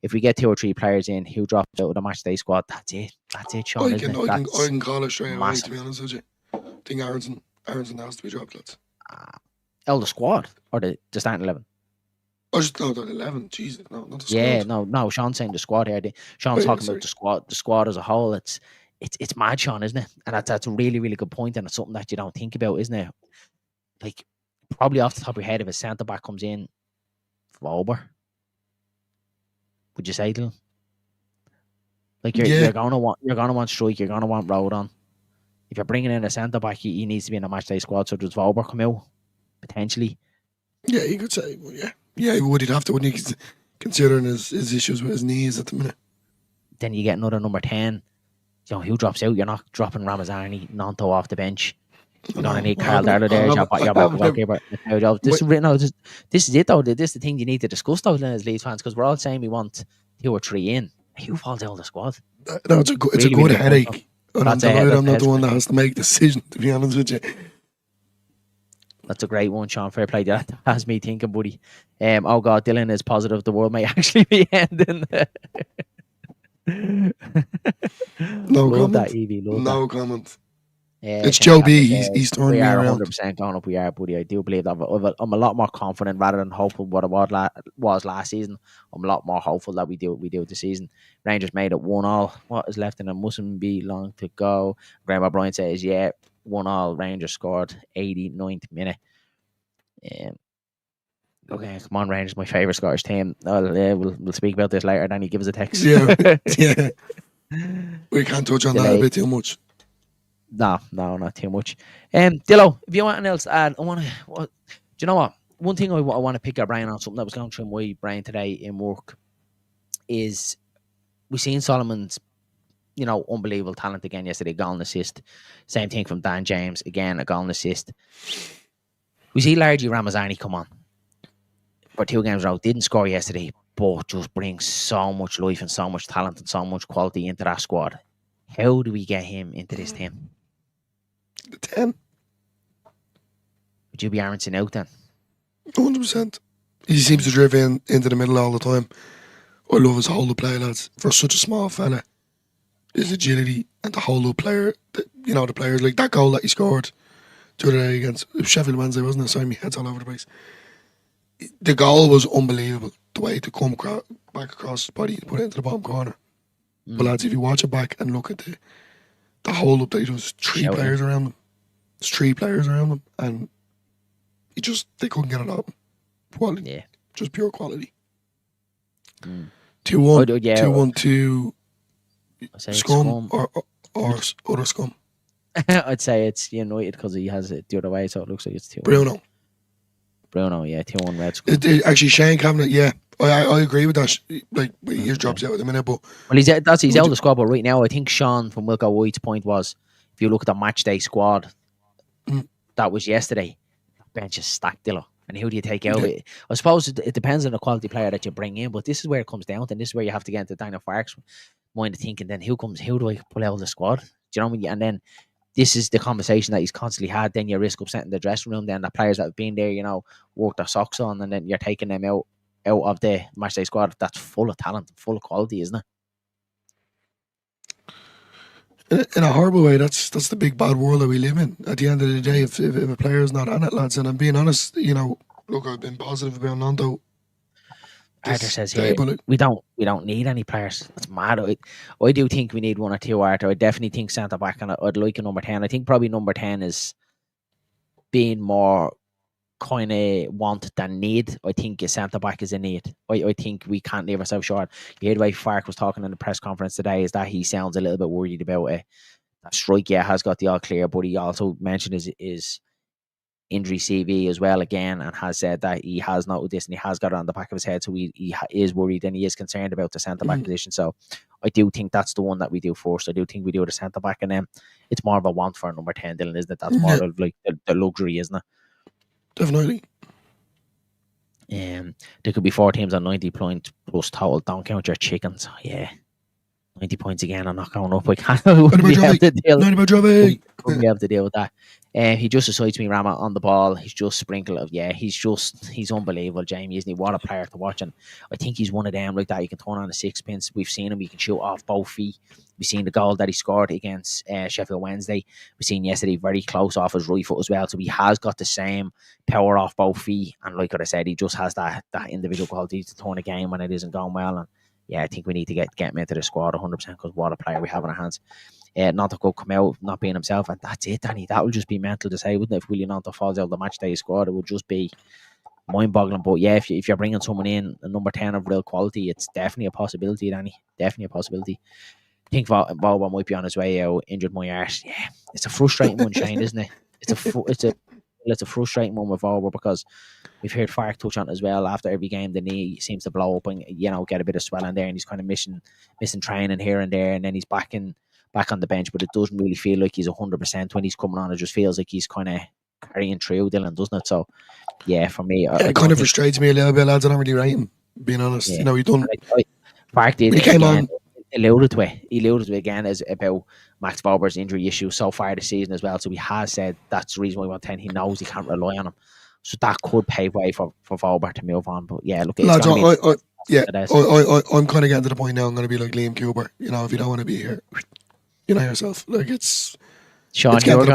If we get 2 or 3 players in who drop out of the match day squad, that's it, Sean. I can call it straight away, to be honest with you. I think Aronson has to be dropped, lads. The squad or the starting 11? Oh, just no, the 11. Jesus, no, not the squad. Yeah, no. Sean's saying the squad here. Sean's talking about the squad as a whole. It's mad, Sean, isn't it? And that's a really, really good point, and it's something that you don't think about, isn't it? Like, probably off the top of your head, if a centre back comes in, Vober, would you say to him? Like you're gonna want strike, you're gonna want road on. If you're bringing in a centre back, he needs to be in a match day squad. So does Vober come out potentially? Yeah, you could say, well, yeah, he would. He'd have to, wouldn't he? Considering his issues with his knees at the minute. Then you get another number 10. You know, who drops out? You're not dropping Ramazani, Nanto off the bench. You're going to need Carl Darlow there. This is it, though. This is the thing you need to discuss, though, as Leeds fans, because we're all saying we want 2 or 3 in. Who falls out of the squad? No, it's a good headache. And I'm delighted I'm not the one that has to make the decision, to be honest with you. That's a great one, Sean. Fair play. That has me thinking, buddy. Oh, God, Dylan is positive the world may actually be ending. No love comment. That, Evie. No comment. It's Joe B. He's turning me around. 100% going up. We are, buddy. I do believe that. I'm a lot more confident rather than hopeful what it was last season. I'm a lot more hopeful that we do this season. Rangers made it 1-1. What is left in it mustn't be long to go. Graham O'Brien says, yeah, 1-1. Rangers scored 89th minute. Okay, come on, Rangers, my favourite Scottish team. We'll speak about this later. Then he gives a text. Yeah. We can't touch on that a bit too much. No, not too much. Dillo, if you want anything else to add, do you know what? One thing I want to pick our brain on, something that was going through my brain today in work, is we seen Solomon's, unbelievable talent again yesterday, goal and assist. Same thing from Dan James, again, a goal and assist. We see largely Ramazani come on for 2 games in a row. Didn't score yesterday, but just brings so much life and so much talent and so much quality into that squad. How do we get him into this team? The 10. Would you be Aronson out then? 100%. He seems to drive into the middle all the time. I love his hold-up play, lads. For such a small fella, his agility and the hold-up player, the players like that goal that he scored the other day against Sheffield Wednesday, wasn't it? Sorry, my head's all over the place. The goal was unbelievable. The way to come back across his body and put it into the bottom corner. But lads, if you watch it back and look at the hold-up that he does, 3 players around him. There's 3 players around him, and they couldn't get it up. Quality. Yeah. Just pure quality. 2-1. 2-1 Scum or other Scum. I'd say it's United because he has it the other way, so it looks like it's 2-1. Bruno, yeah, 2-1 Red Scum. Actually, Shane Cabinet, yeah. I agree with that. Like, he drops out at the minute, but he's out of the squad. But right now, I think Sean from Wilco White's point was, if you look at the match day squad that was yesterday, bench is stacked, Dillo. And who do you take out? Yeah. I suppose it depends on the quality player that you bring in, but this is where it comes down to, and this is where you have to get into Daniel Farke's mind of thinking. Then who do I pull out of the squad? Do you know what I mean? And then this is the conversation that he's constantly had. Then you risk upsetting the dressing room. Then the players that have been there, work their socks on, and then you're taking them out of the matchday squad that's full of talent, full of quality, isn't it? In a horrible way, that's the big bad world that we live in. At the end of the day, if a player's not on it, lads, and I'm being honest, look, I've been positive about Nando. Arthur says here, we don't need any players. That's mad. I do think we need one or two, Arthur. I definitely think centre back, and I'd like a number 10. I think probably number 10 is being more kind of want than need. I think a centre back is a need. I think we can't leave ourselves short. You hear the way Farke was talking in the press conference today, is that he sounds a little bit worried about it. That strike, has got the all clear, but he also mentioned his injury CV as well again, and has said that he has noted this and he has got it on the back of his head, so he is worried and he is concerned about the centre back position. So I do think that's the one that we do first. I do think we do the centre back, and then it's more of a want for a number 10, Dylan, isn't it? That's more of like the luxury, isn't it? Definitely. There could be 4 teams on 90 points plus total. Don't count your chickens. Yeah, 90 points again. I'm not going up. I can't. Wouldn't be able to deal with that. He just excites me, Rama, on the ball. He's just sprinkle of he's unbelievable, Jamie, isn't he? What a player to watch. And I think he's one of them like that. You can turn on a sixpence. We've seen him. He can shoot off both feet. We've seen the goal that he scored against Sheffield Wednesday. We've seen yesterday very close off his right foot as well. So he has got the same power off both feet. And like I said, he just has that individual quality to turn a game when it isn't going well. And yeah, I think we need to get him into the squad 100% because what a player we have in our hands. Not to come out not being himself, and that's it, Danny. That would just be mental to say, wouldn't it? If Willie Nonto falls out of the match day squad, it would just be mind-boggling. But yeah, if you're bringing someone in, a number 10 of real quality, it's definitely a possibility, Danny. Definitely a possibility. I think Bogle might be on his way out, injured my arse. Yeah, it's a frustrating one, Shane, isn't it? It's a frustrating one with Bogle because we've heard Farke touch on it as well. After every game, the knee seems to blow up and get a bit of swelling there, and he's kind of missing training here and there, and then he's back on the bench, but it doesn't really feel like he's 100% when he's coming on. It just feels like he's kind of carrying through, Dylan, doesn't it? So, yeah, for me, it kind of frustrates me a little bit, lads. I don't really rate him, being honest. Yeah. He done. Farke did. He came on. He alluded to it again as about Max Bober's injury issue so far this season as well. So he has said that's the reason why he wants 10. He knows he can't rely on him. So that could pave way for Bober to move on. But yeah, look, lads, I'm kind of getting to the point now. I'm going to be like Liam Cooper. If you don't want to be here, yourself. Like it's. Sean, you're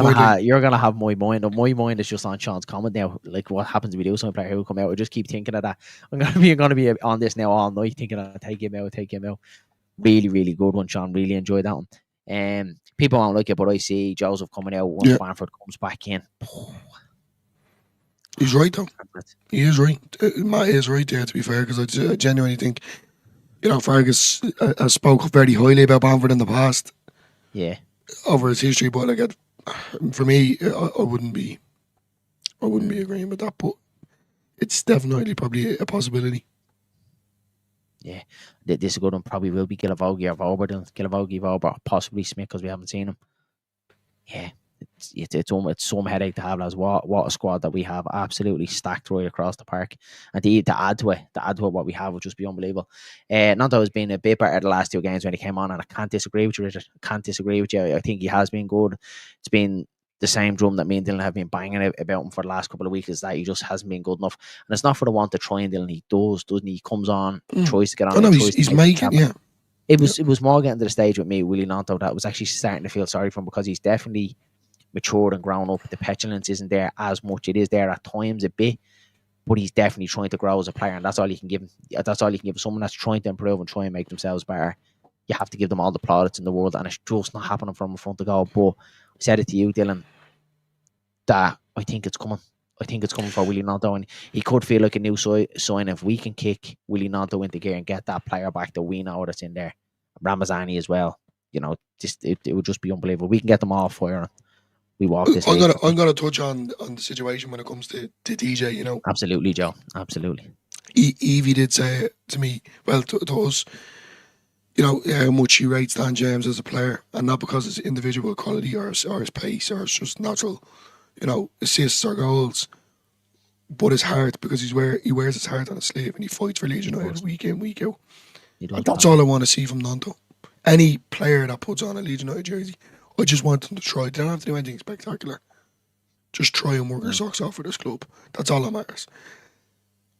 gonna have my mind. My mind is just on Sean's comment now. Like, what happens if we do some player who come out? I just keep thinking of that. I'm gonna be on this now all night, thinking I'll take him out. Really, really good one, Sean. Really enjoyed that one. People don't like it, but I see Joseph coming out once Bamford comes back in. He's right though. He is right. Matt is right there, to be fair, because I genuinely think, Fergus has spoke very highly about Bamford in the past. Yeah. Over his history, but like for me, I wouldn't be agreeing with that. But it's definitely probably a possibility. Yeah, this is a good one. Probably will be Gilavogi or Vober, possibly Smith because we haven't seen him. Yeah, it's some headache to have, lads. What a squad that we have, absolutely stacked right across the park. And to add to it, what we have would just be unbelievable. Nonto has been a bit better the last 2 games when he came on, and I can't disagree with you, Richard. I think he has been good. It's been the same drum that me and Dylan have been banging about him for the last couple of weeks, is that he just hasn't been good enough. And it's not for the want to try, and Dylan, he does, doesn't he? He comes on, tries to get on. No, he's making, yeah. It was more getting to the stage with me, Willie Nonto, that was actually starting to feel sorry for him, because he's definitely matured and grown up. The petulance isn't there as much. It is there at times a bit, but he's definitely trying to grow as a player, and that's all you can give him. That's all you can give someone that's trying to improve and try and make themselves better. You have to give them all the plaudits in the world, and it's just not happening from in front of goal. But I said it to you, Dylan, that I think it's coming. I think it's coming for Willie Nonto, and he could feel like a new sign if we can kick Willie Nonto into gear and get that player back that we know that's in there. Ramazani as well. It would just be unbelievable. We can get them all firing. We walk this. I'm gonna touch on the situation when it comes to DJ. Absolutely, Joe. Absolutely. Evie did say to me, well, to us, how much he rates Dan James as a player, and not because his individual quality or his pace or his just natural, assists or goals, but his heart, because he wears his heart on his sleeve and he fights for Leeds Of United course. week in, week out. He does And that's that. all I want to see from Nanto. Any player that puts on a Leeds United jersey, I just want them to try. They don't have to do anything spectacular. Just try and work their socks off for this club. That's all that matters.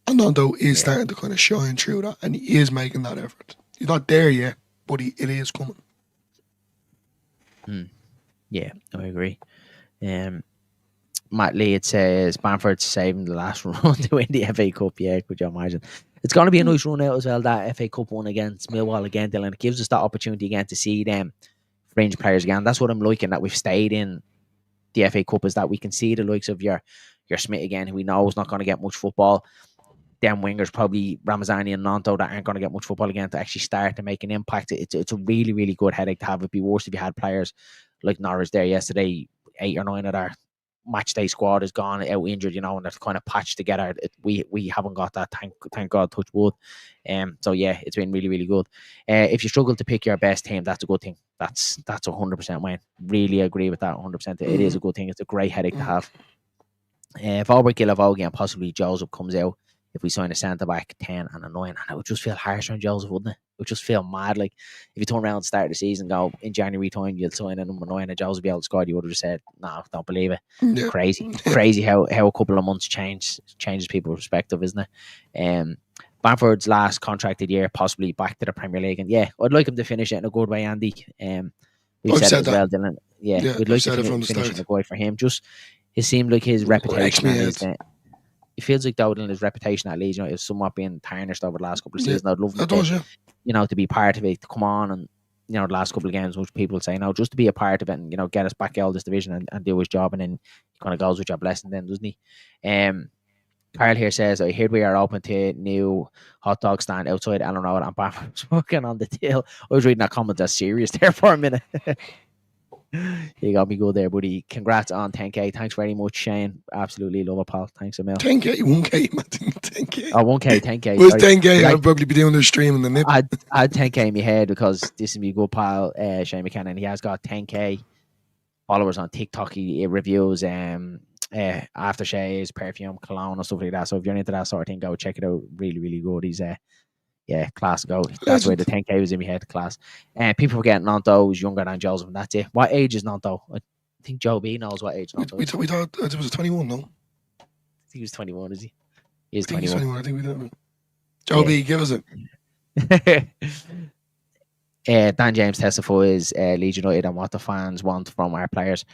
And Nanto is starting to kind of shine through that, and he is making that effort. He's not there yet, but it is coming. Yeah, I agree. Matt Leeds says Bamford's saving the last run to win the FA Cup. Yeah, could you imagine? It's going to be a nice run out as well, that FA Cup one against Millwall again, Dylan. It gives us that opportunity again to see them fringe players again. That's what I'm liking, that we've stayed in the FA Cup, is that we can see the likes of your Smith again, who we know is not going to get much football. Them wingers, probably Ramazani and Nanto, that aren't going to get much football again, to actually start to make an impact. It's a really, really good headache to have. It'd be worse if you had players like Norwich there yesterday. 8 or 9 of their match day squad is gone out injured, and they're kind of patched together. We haven't got that, thank God, touch wood. So yeah, it's been really, really good. If you struggle to pick your best team, that's a good thing. That's 100% mine. Really agree with that 100%. It is a good thing. It's a great headache to have. If Albert Gilavogi and possibly Joseph comes out, if we sign a centre back 10 and a 9, and it would just feel harsh on Joseph, wouldn't it? It would just feel mad. Like if you turn around and start the season, go in January time, you'll sign a number 9 and Joseph will be able to score. You would have just said, "No, don't believe it." Yeah. Crazy how a couple of months changes people's perspective, isn't it? Bamford's last contracted year, possibly back to the Premier League, and yeah, I'd like him to finish it in a good way, Andy. We've said it as well, Dylan. Yeah, we'd like to finish it a good for him. Just it seemed like his reputation it feels like Dowdle and his reputation at Leeds, is somewhat being tarnished over the last couple of seasons. I'd love him to be part of it, to come on and, the last couple of games, which people say, no, just to be a part of it and, get us back out of this division and do his job, and then he kind of goes with your blessing then, doesn't he? Carl here says, I heard we are open to a new hot dog stand outside Ellen Road and Bamford's working on the deal. I was reading that comment that's serious there for a minute. You got me good there, buddy. Congrats on 10k. Thanks very much, Shane. Absolutely love it, pal. Thanks a mil. 10k, 1k, man. 10k. Oh, 1k, 10k. Well, 10k, I'd probably be doing the stream in the nip. I had 10k in my head because this is my good pal, Shane McKenna, and he has got 10k followers on TikTok. He reviews aftershaves, perfume, cologne, and stuff like that. So if you're into that sort of thing, go check it out. Really, really good. He's class go. That's why the 10k was in my head, class. And people forget Nanto is younger than Joseph, and that's it. What age is Nanto? I think Joe B knows what age Nanto is. We thought it was 21, no? I think he was 21, is he? He is 21. He's 21. I think we thought. Joe B, give us it. Dan James testifies Leeds United and what the fans want from our players.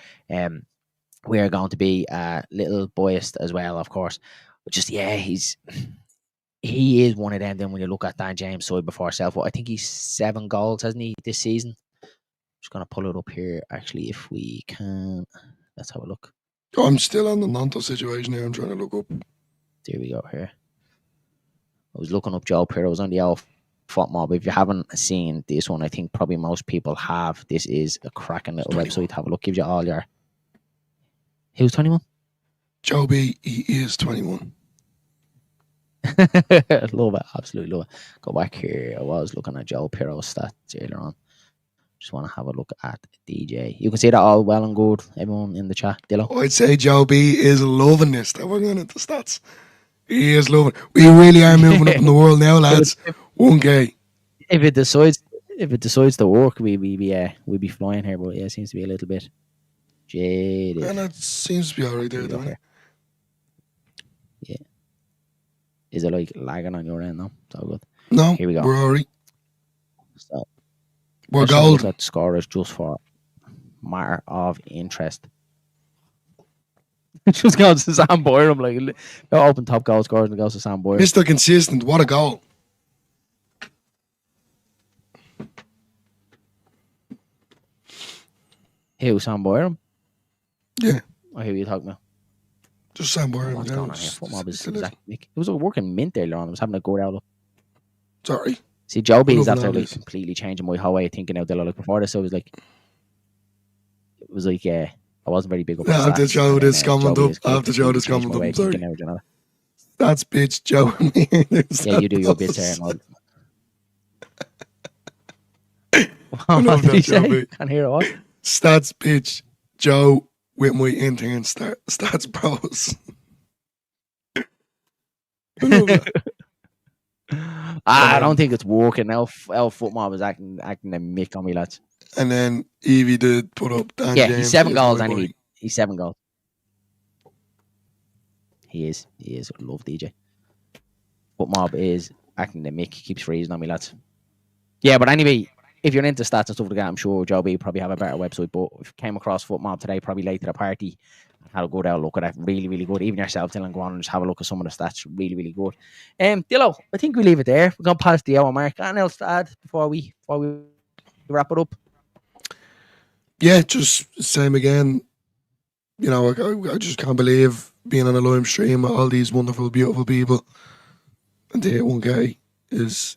We are going to be a little biased as well, of course. But just, he is one of them. Then when you look at Dan James' side before self, I think he's 7 goals, hasn't he, this season? Just going to pull it up here, actually, if we can. Let's have a look. I'm still on the Nanto situation here. I'm trying to look up. There we go here. I was looking up Joe Piroe. I was on the old Foot Mob. If you haven't seen this one, I think probably most people have. This is a cracking little website to have a look. Gives you all your... Who's 21? Joe B, he is 21. Love it, absolutely love it. Go back here. I was looking at Joe Piroe's stats earlier on. Just want to have a look at DJ. You can see that all well and good. Everyone in the chat, Dillo. I'd say Joe B is loving this. That we're going into the stats. He is loving it. We really are moving up in the world now, lads. 1k. If it decides to work, we'll be flying here. But yeah, it seems to be a little bit jaded. And it seems to be alright there, though. Yeah. Is it like lagging on your end now? So good. No, here we go. We're alright. So, we're gold. At scorers just for matter of interest. Just goes to Sam Boyer. I'm like, open top goal scorers and goes to Sam Boyer. Mr. Consistent, what a goal. Who, Sam Boyer? Yeah. Or who are you talking about? Just Sam Boyer. What's going on here? Foot Mob is exactly Nick. It was a working mint earlier on. I was having a good outlook. Sorry. See, Joe B is after like completely changing my whole way of thinking out there. Like before this, I was like, I wasn't very big up. I have to show this comment up. I have to show this comment up. Sorry. That's bitch Joe. Yeah, you do your bits there. What did he say? Can't hear what? Stats bitch Joe with my intern stats bros. I love that. I don't think it's working. El football was acting a mick on me, lads. And then Evie did put up Dan Yeah, James. he's 7 is goals my anyway. boy. He's 7 goals. He is. I love DJ. Foot mob is acting the mick. Keeps freezing on me, lads. Yeah, but anyway, if you're into stats and stuff like that, I'm sure Joe B probably have a better website. But if you came across Foot mob today, probably late to the party, had a good out look at that. Really, really good. Even yourself, Dylan, go on and just have a look at some of the stats. Really, really good. Dillo, I think we leave it there. We're going past the hour mark. Anything else to add before we wrap it up? Yeah, just same again. You know, I just can't believe being on a live stream with all these wonderful, beautiful people, and to hit 1K is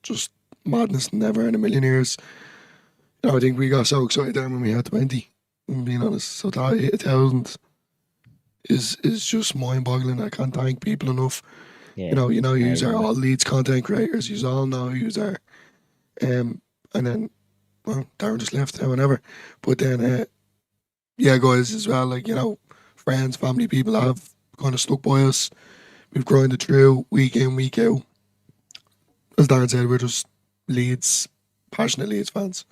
just madness. Never in a million years. You know, I think we got so excited then when we had 20. I'm being honest, so to hit 1,000 is just mind-boggling. I can't thank people enough. Yeah, You are all Leeds content creators. You all know who you are. And then, well, Darren just left now, whenever. But then, yeah, guys, as well, like, friends, family, people have kind of stuck by us. We've grinded through week in, week out. As Darren said, we're just Leeds, passionate Leeds fans.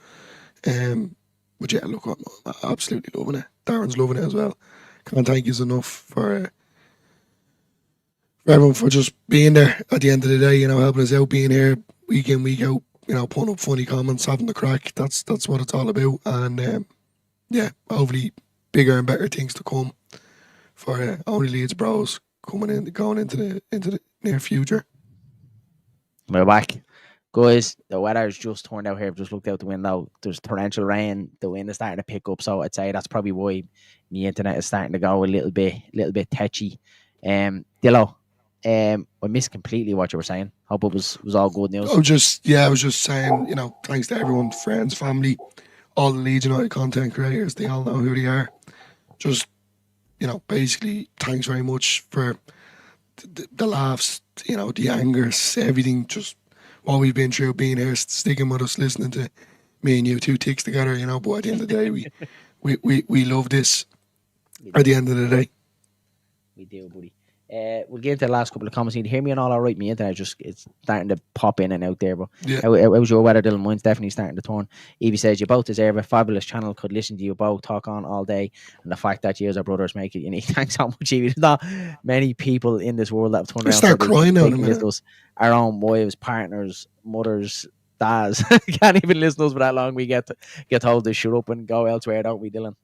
But yeah, look, I'm absolutely loving it. Darren's loving it as well. Can't thank you enough for everyone for just being there at the end of the day, helping us out, being here week in, week out, putting up funny comments, having the crack. That's what it's all about. And yeah, hopefully bigger and better things to come for OnlyLeedsBros going into the near future. We're back. Guys, the weather's just turned out here. I've just looked out the window. There's torrential rain. The wind is starting to pick up. So I'd say that's probably why the internet is starting to go a little bit tetchy. Dillo, I missed completely what you were saying. Hope it was all good news. I was just saying, thanks to everyone, friends, family, all the Leeds United content creators. They all know who they are. Just, basically, thanks very much for the laughs, the angers, everything, just what we've been through, being here, sticking with us, listening to me and you two ticks together, but at the end of the day, we love this at the end of the day. We do, buddy. We'll get into the last couple of comments. You can hear me and all right. My internet it's starting to pop in and out there. But yeah. How was your weather, Dylan? Mine's definitely starting to turn. Evie says, you both deserve a fabulous channel. Could listen to you both talk on all day. And the fact that you as our brothers make it unique. Thanks so much, Evie. There's not many people in this world that have turned around. Start crying now in a minute. Us, our own wives, partners, mothers, dads. Can't even listen to us for that long. We get told to shut up and go elsewhere, don't we, Dylan?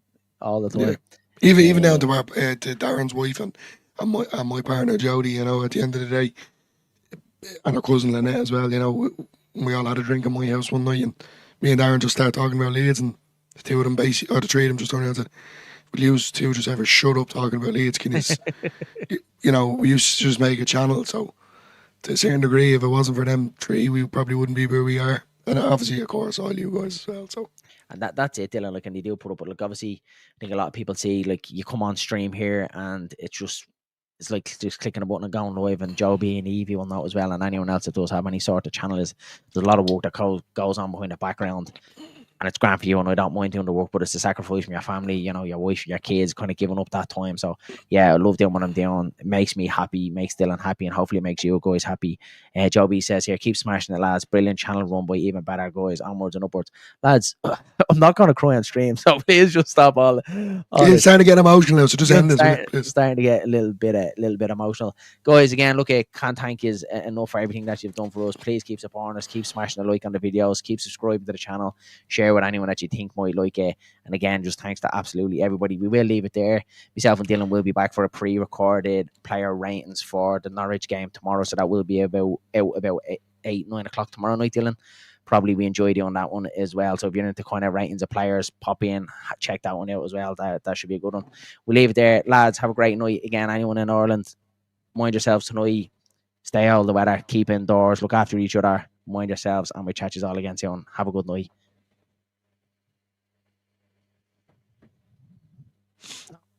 All the time. Yeah. Even down to Darren's wife and my partner Jodie, at the end of the day, and her cousin Lynette as well, we all had a drink in my house one night, and me and Darren just started talking about Leeds, and the two of them basically, or the three of them just turned around and said, will you two just ever shut up talking about Leeds? Can you, we used to just make a channel, so to a certain degree, if it wasn't for them three, we probably wouldn't be where we are. And obviously, of course, all you guys as well, so. And that's it, Dylan. Like, and they do put up, but like, obviously, I think a lot of people see, like, you come on stream here, and it's like just clicking a button and going live. And Joe B and Evie will know as well, and anyone else that does have any sort of channel, there's a lot of work that goes on behind the background. And it's grand for you, and I don't mind doing the work, but it's a sacrifice from your family, your wife, your kids, kind of giving up that time. So yeah, I love doing what I'm doing. It makes me happy, makes Dylan happy, and hopefully it makes you guys happy. Joby says here, keep smashing it, lads. Brilliant channel run by even better guys, onwards and upwards. Lads, I'm not going to cry on stream, so please just stop all it's starting to get emotional now, so just end this. It's starting to get a little bit emotional. Guys, again, look, I can't thank you enough for everything that you've done for us. Please keep supporting us, keep smashing a like on the videos, keep subscribing to the channel, share with anyone that you think might like it. And again, just thanks to absolutely everybody. We will leave it there. Myself and Dylan will be back for a pre-recorded player ratings for the Norwich game tomorrow, so that will be about 8-9 o'clock tomorrow night, Dylan. Probably we enjoy doing that one as well. So if you're into kind of ratings of players, pop in, check that one out as well. That should be a good one. We'll leave it there. Lads, have a great night. Again, anyone in Ireland, mind yourselves tonight. Stay out of the weather. Keep indoors. Look after each other. Mind yourselves. And we chat you all again soon. Have a good night.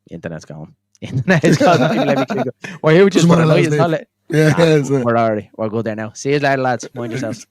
Internet's gone. Internet's gone. Let me click. We're here just for a night. It's not we're already. We're good there now. See you later, lads. Mind yourselves.